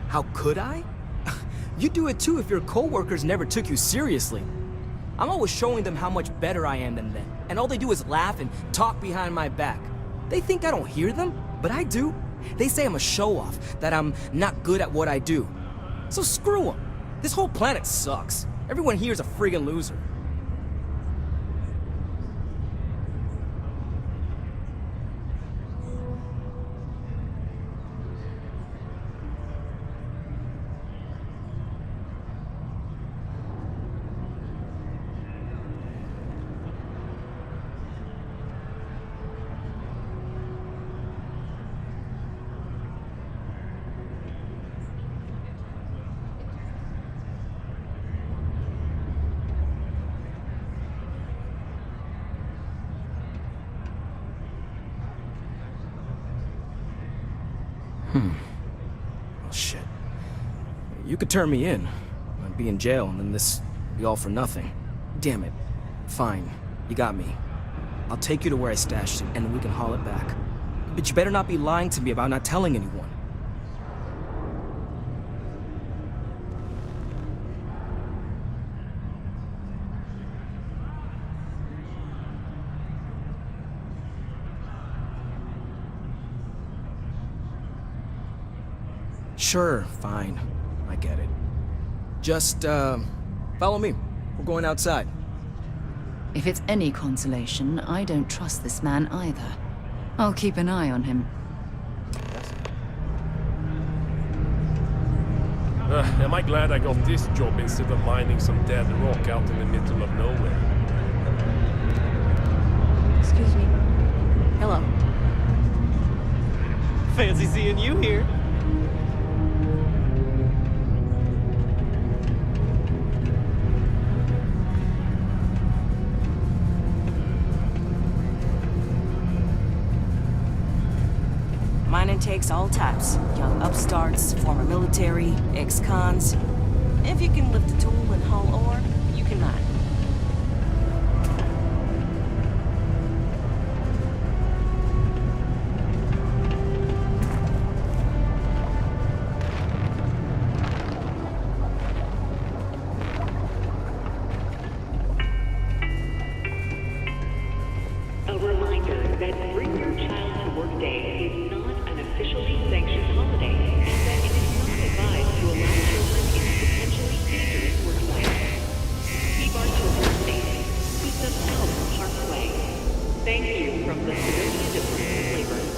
P: How could I? You'd do it too if your coworkers never took you seriously. I'm always showing them how much better I am than them, and all they do is laugh and talk behind my back. They think I don't hear them, but I do. They say I'm a show-off, that I'm not good at what I do. So screw them. This whole planet sucks. Everyone here is a friggin' loser. Oh, shit. You could turn me in. I'd be in jail, and then this be all for nothing. Damn it. Fine. You got me. I'll take you to where I stashed it, and then we can haul it back. But you better not be lying to me about not telling anyone. Sure, fine. I get it. Just, follow me. We're going outside.
A: If it's any consolation, I don't trust this man either. I'll keep an eye on him.
Q: Am I glad I got this job instead of mining some dead rock out in the middle of nowhere?
R: Excuse me. Hello. Fancy seeing you here. Mining takes all types. Young upstarts, former military, ex-cons. If you can lift a tool and haul ore, you can mine.
M: A reminder that Bring Your Child to Work Day is not an officially sanctioned holiday, and that it is not advised to allow children in potentially dangerous work environments. Keep our children safe. Keep them out of harm's way. Thank you from the Civilian Department of Labor.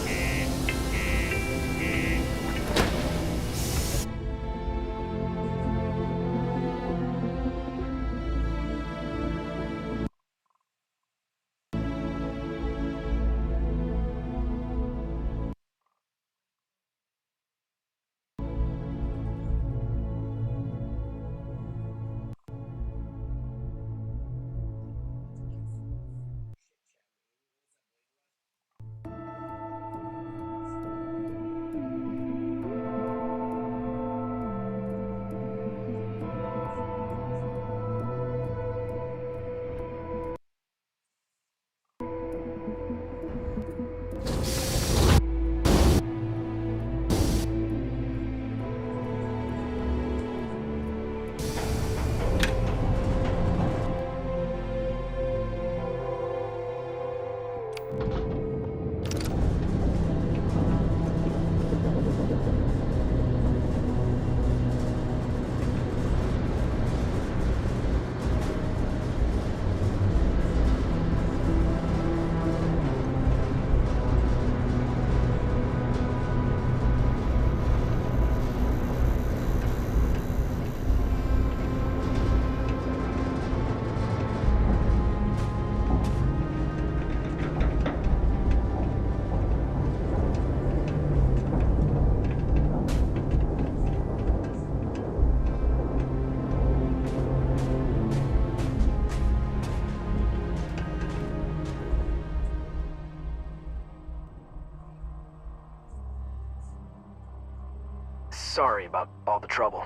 P: Sorry about all the trouble.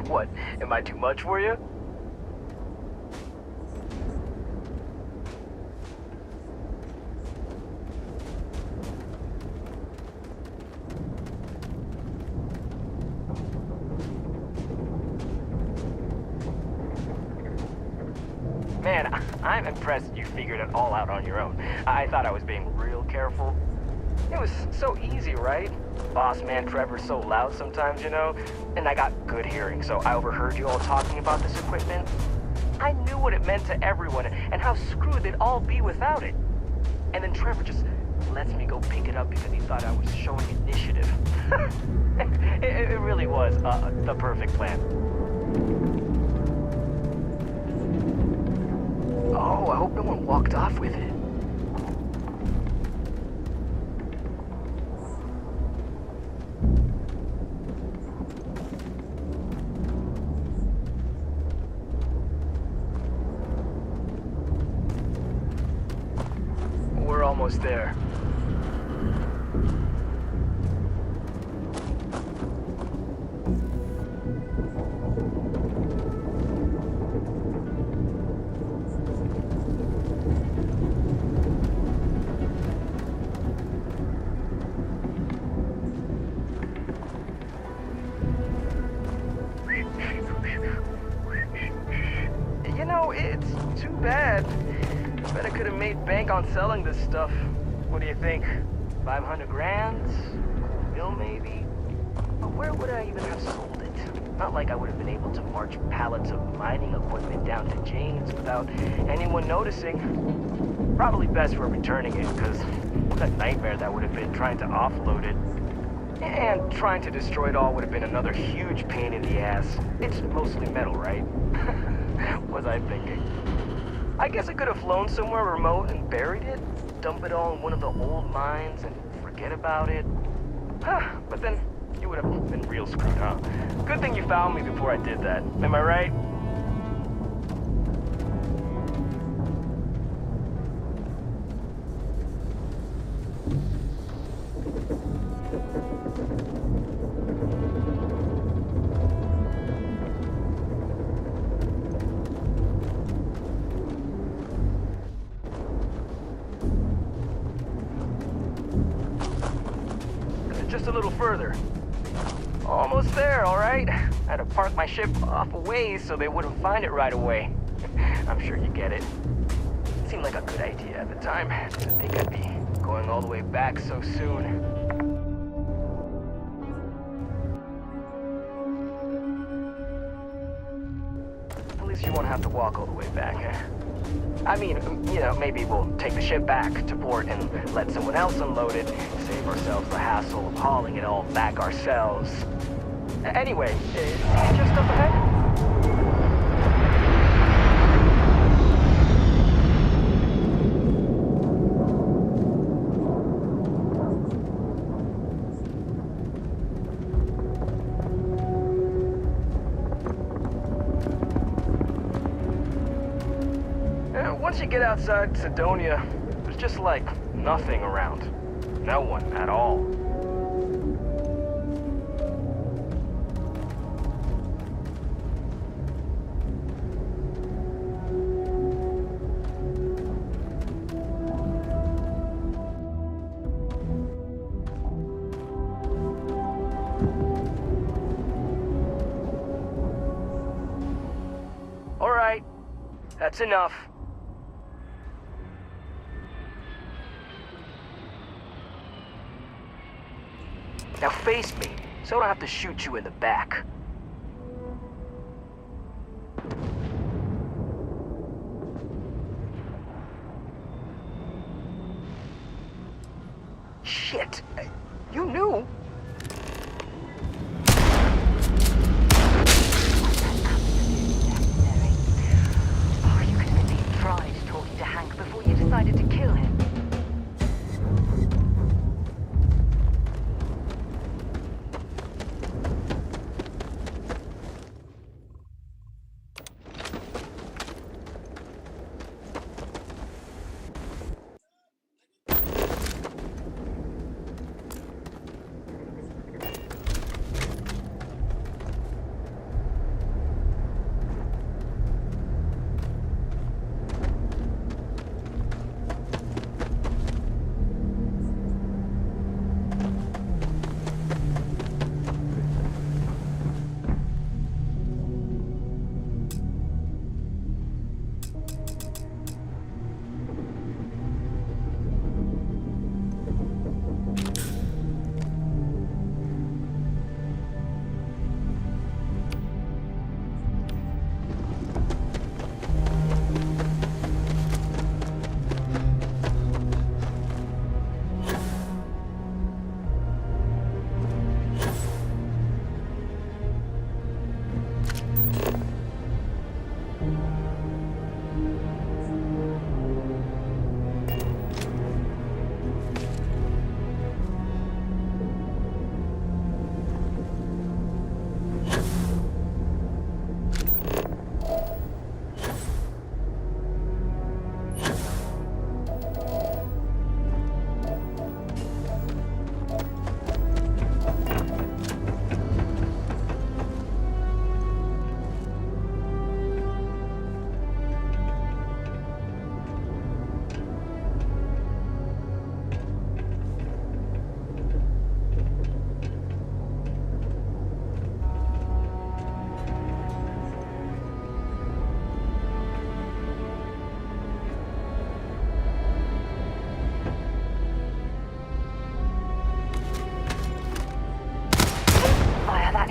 P: What, am I too much for you? Man, I'm impressed you figured it all out on your own. I thought I was being real careful. It was so easy, right? Boss man Trevor's so loud sometimes, you know? And I got good hearing, so I overheard you all talking about this equipment. I knew what it meant to everyone and how screwed they'd all be without it. And then Trevor just lets me go pick it up because he thought I was showing initiative. It really was the perfect plan. Oh, I hope no one walked off with it. We're almost there. You know, it's too bad. Bet I could have made bank on selling this stuff. What do you think? 500 grand? Bill maybe? But where would I even have sold it? Not like I would have been able to march pallets of mining equipment down to Jane's without anyone noticing. Probably best for returning it, because what a nightmare that would have been trying to offload it. And trying to destroy it all would have been another huge pain in the ass. It's mostly metal, right? Was I thinking? I guess I could have flown somewhere remote and buried it, dump it all in one of the old mines and forget about it. But then you would have been real screwed, huh? Good thing you found me before I did that. Am I right? Just a little further. Almost there, all right? I had to park my ship off a ways so they wouldn't find it right away.
S: I'm sure you get it. Seemed like a good idea at the time. Didn't think I'd be going all the way back so soon. At least you won't have to walk all the way back, eh? I mean, you know, maybe we'll take the ship back to port and let someone else unload it, save ourselves the hassle of hauling it all back ourselves. Anyway, see you just up ahead? Once you get outside Sidonia, there's just like nothing around. No one at all. All right, that's enough. Now face me, so I don't have to shoot you in the back. Shit! You knew!
M: Or you could have at least tried talking to Hank before you decided to kill him.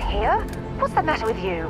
M: Here? What's the matter with you?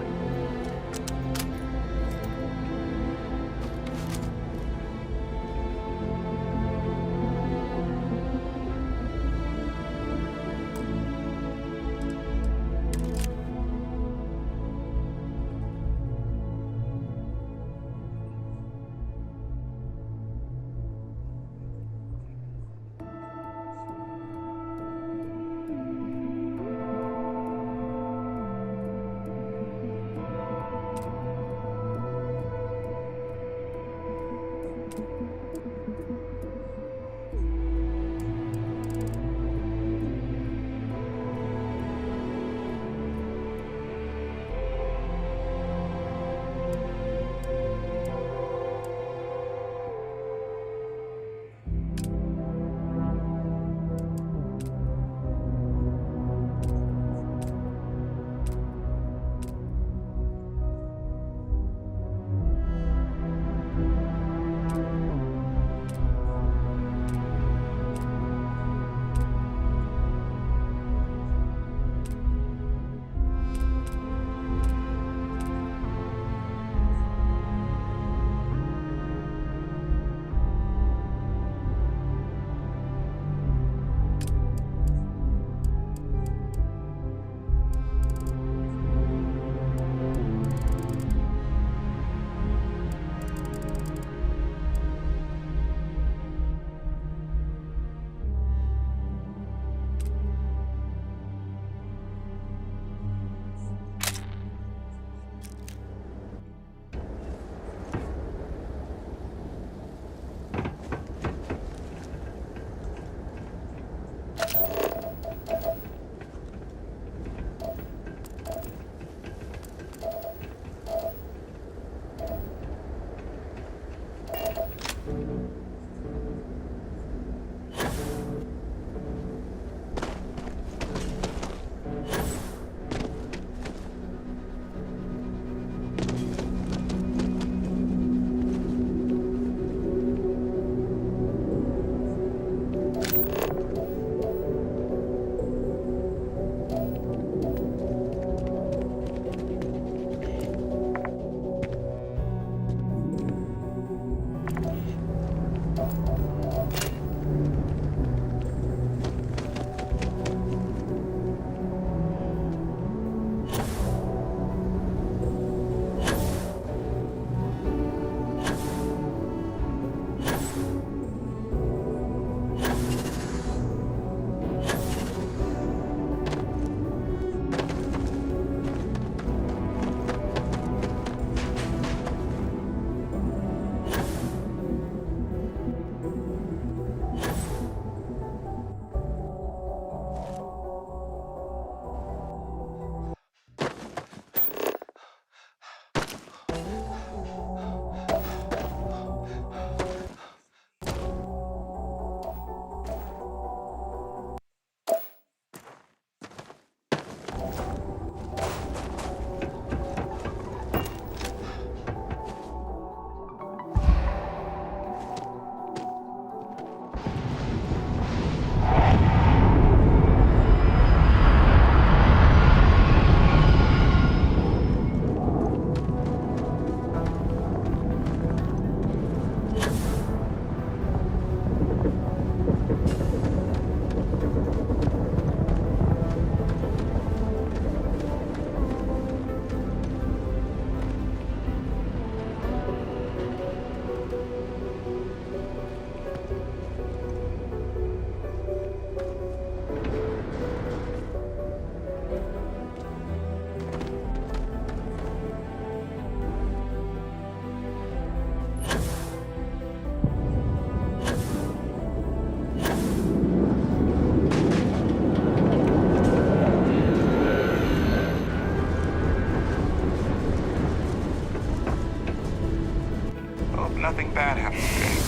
F: hope nothing bad happens today.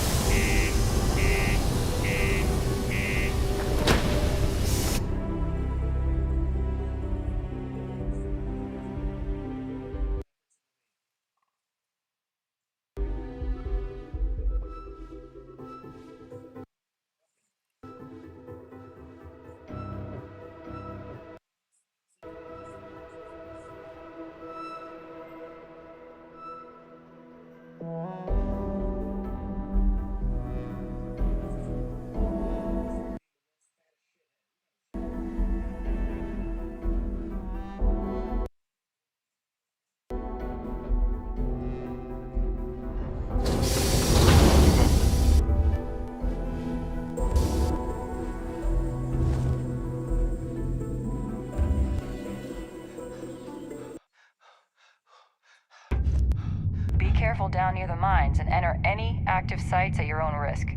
T: Be careful down near the mines and enter any active sites at your own risk.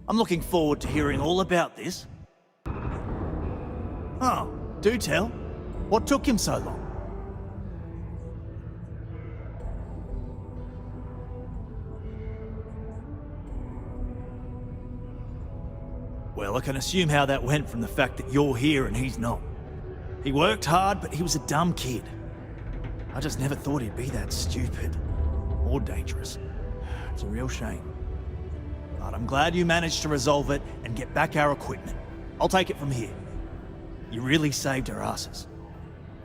I: I'm looking forward to hearing all about this. Oh, do tell. What took him so long? Well, I can assume how that went from the fact that you're here and he's not. He worked hard, but he was a dumb kid. I just never thought he'd be that stupid. Or dangerous. It's a real shame. But I'm glad you managed to resolve it and get back our equipment. I'll take it from here. You really saved our asses.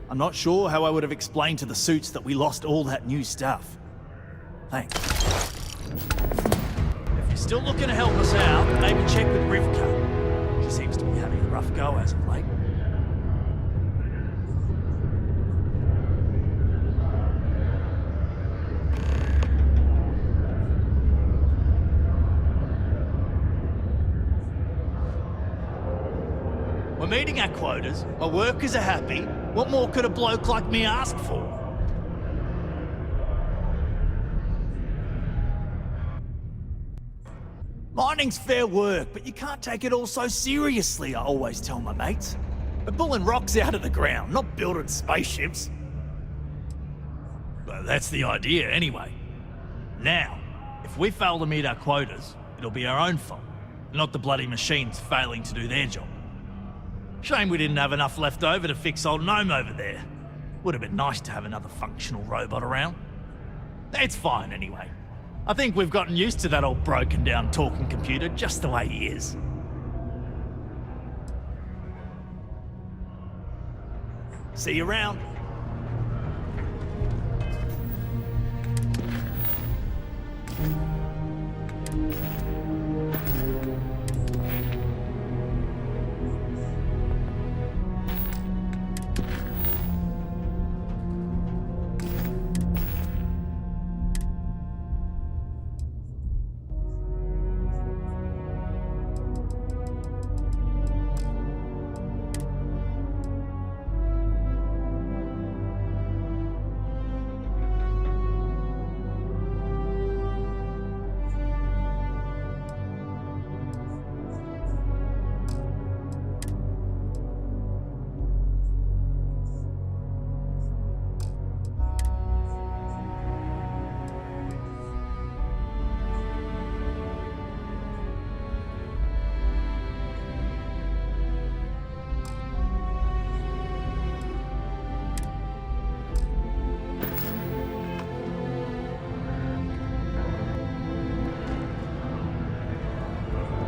I: I'm not sure how I would have explained to the suits that we lost all that new stuff. Thanks. If you're still looking to help us out, maybe check with Rivka. She seems to be having a rough go as of late. We're meeting our quotas, our workers are happy. What more could a bloke like me ask for? Mining's fair work, but you can't take it all so seriously, I always tell my mates. We're pulling rocks out of the ground, not building spaceships. But that's the idea anyway. Now, if we fail to meet our quotas, it'll be our own fault, not the bloody machines failing to do their job. Shame we didn't have enough left over to fix old Gnome over there. Would have been nice to have another functional robot around. It's fine anyway. I think we've gotten used to that old broken down talking computer just the way he is. See you around.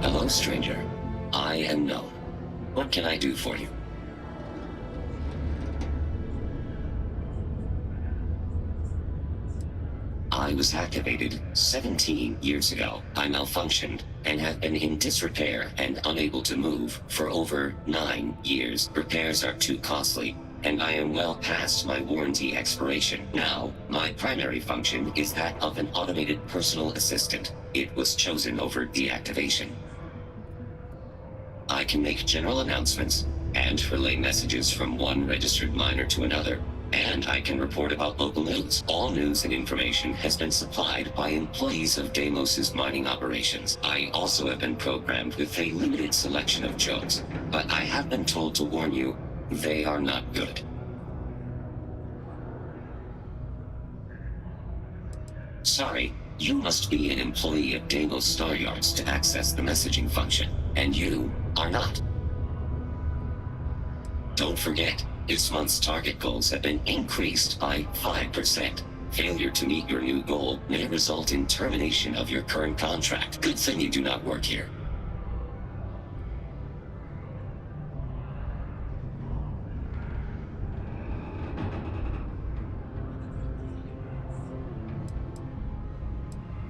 U: Hello, stranger. I am known. What can I do for you? I was activated 17 years ago. I malfunctioned and have been in disrepair and unable to move for over 9 years. Repairs are too costly. and I am well past my warranty expiration. Now, my primary function is that of an automated personal assistant. It was chosen over deactivation. I can make general announcements and relay messages from one registered miner to another. And I can report about local news. All news and information has been supplied by employees of Deimos's mining operations. I also have been programmed with a limited selection of jokes, but I have been told to warn you, they are not good. Sorry, you must be an employee of Deimos Star Yards to access the messaging function, and you are not. Don't forget, this month's target goals have been increased by 5%. Failure to meet your new goal may result in termination of your current contract. Good thing you do not work here.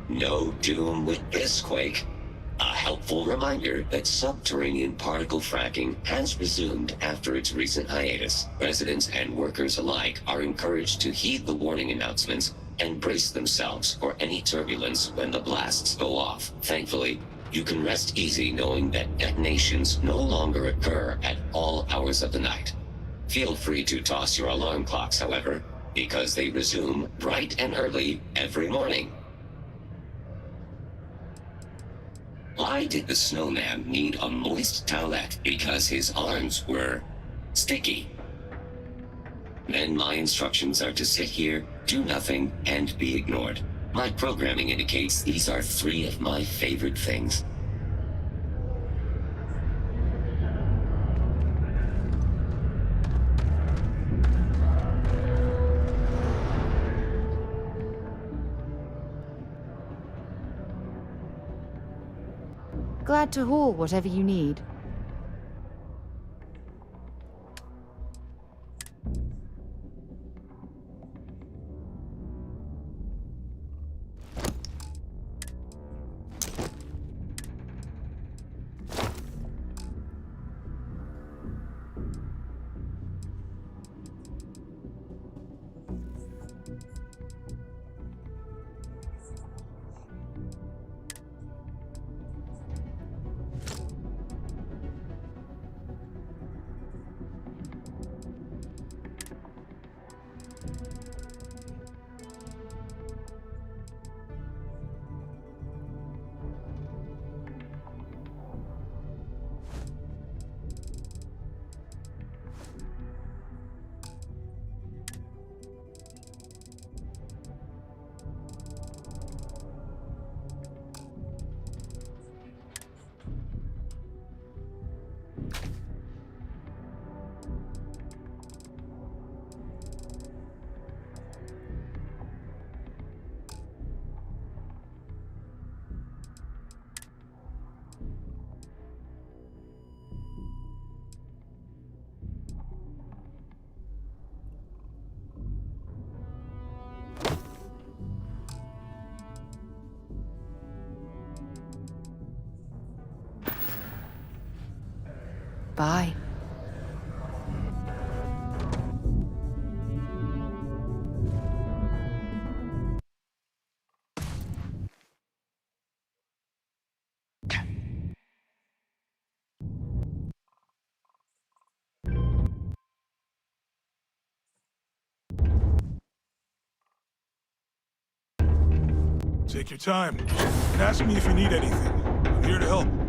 U: No doom with this quake. A helpful reminder that subterranean particle fracking has resumed after its recent hiatus. Residents and workers alike are encouraged to heed the warning announcements and brace themselves for any turbulence when the blasts go off. Thankfully, you can rest easy knowing that detonations no longer occur at all hours of the night. Feel free to toss your alarm clocks, however, because they resume bright and early every morning. Why did the snowman need a moist towelette? Because his arms were sticky. Then my instructions are to sit here, do nothing, and be ignored. My programming indicates these are 3 of my favorite things.
A: Glad to haul whatever you need. Bye.
B: Take your time, and ask me if you need anything. I'm here to help.